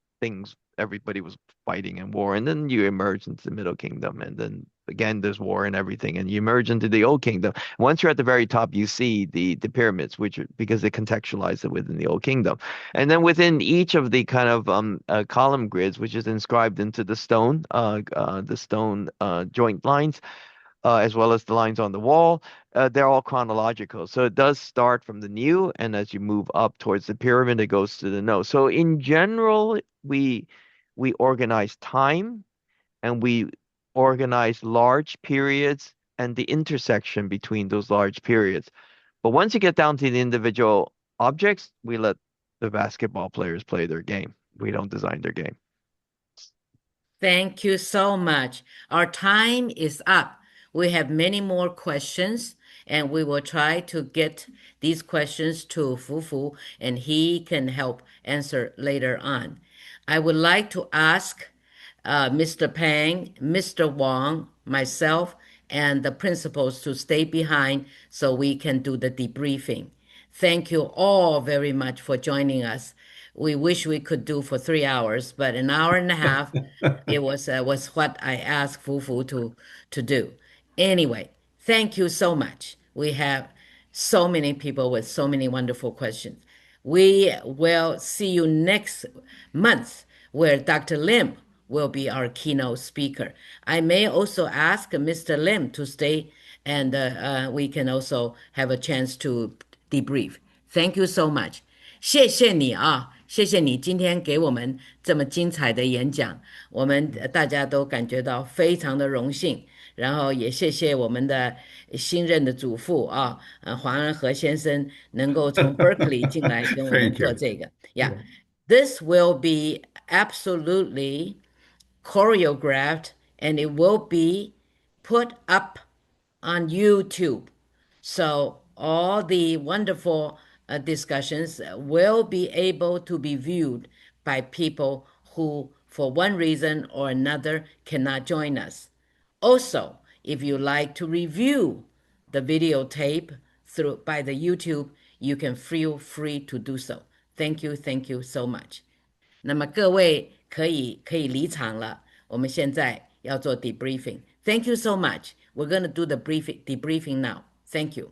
everybody was fighting and war, and then you emerge into the Middle Kingdom, and then again there's war and everything, and you emerge into the Old Kingdom. Once you're at the very top, you see the pyramids, because they contextualize it within the Old Kingdom, and then within each of the kind of column grids, which is inscribed into the stone joint lines, as well as the lines on the wall, they're all chronological. So it does start from the new, and as you move up towards the pyramid, it goes to the no. So in general, we organize time, and we organize large periods and the intersection between those large periods. But once you get down to the individual objects, we let the basketball players play their game. We don't design their game. Thank you so much. Our time is up. We have many more questions, and we will try to get these questions to Fufu, and he can help answer later on. I would like to ask Mr. Pang, Mr. Wang, myself, and the principals to stay behind so we can do the debriefing. Thank you all very much for joining us. We wish we could do for 3 hours, but an hour and a half it was what I asked Fufu to do. Anyway, thank you so much. We have so many people with so many wonderful questions. We will see you next month, where Dr. Lim will be our keynote speaker. I may also ask Mr. Lim to stay, and we can also have a chance to debrief. Thank you so much. 谢谢你啊，谢谢你今天给我们这么精彩的演讲，我们大家都感觉到非常的荣幸。然后也谢谢我们的新任的主妇啊，黄安和先生能够从 Berkeley 进来跟我们做这个。Yeah, this will be absolutely choreographed, and it will be put up on YouTube. So all the wonderful discussions will be able to be viewed by people who, for one reason or another, cannot join us. Also, if you like to review the videotape by the YouTube, you can feel free to do so. Thank you so much. 那么各位可以离场了，我们现在要做 debriefing. Thank you so much. We're going to do the debriefing now. Thank you.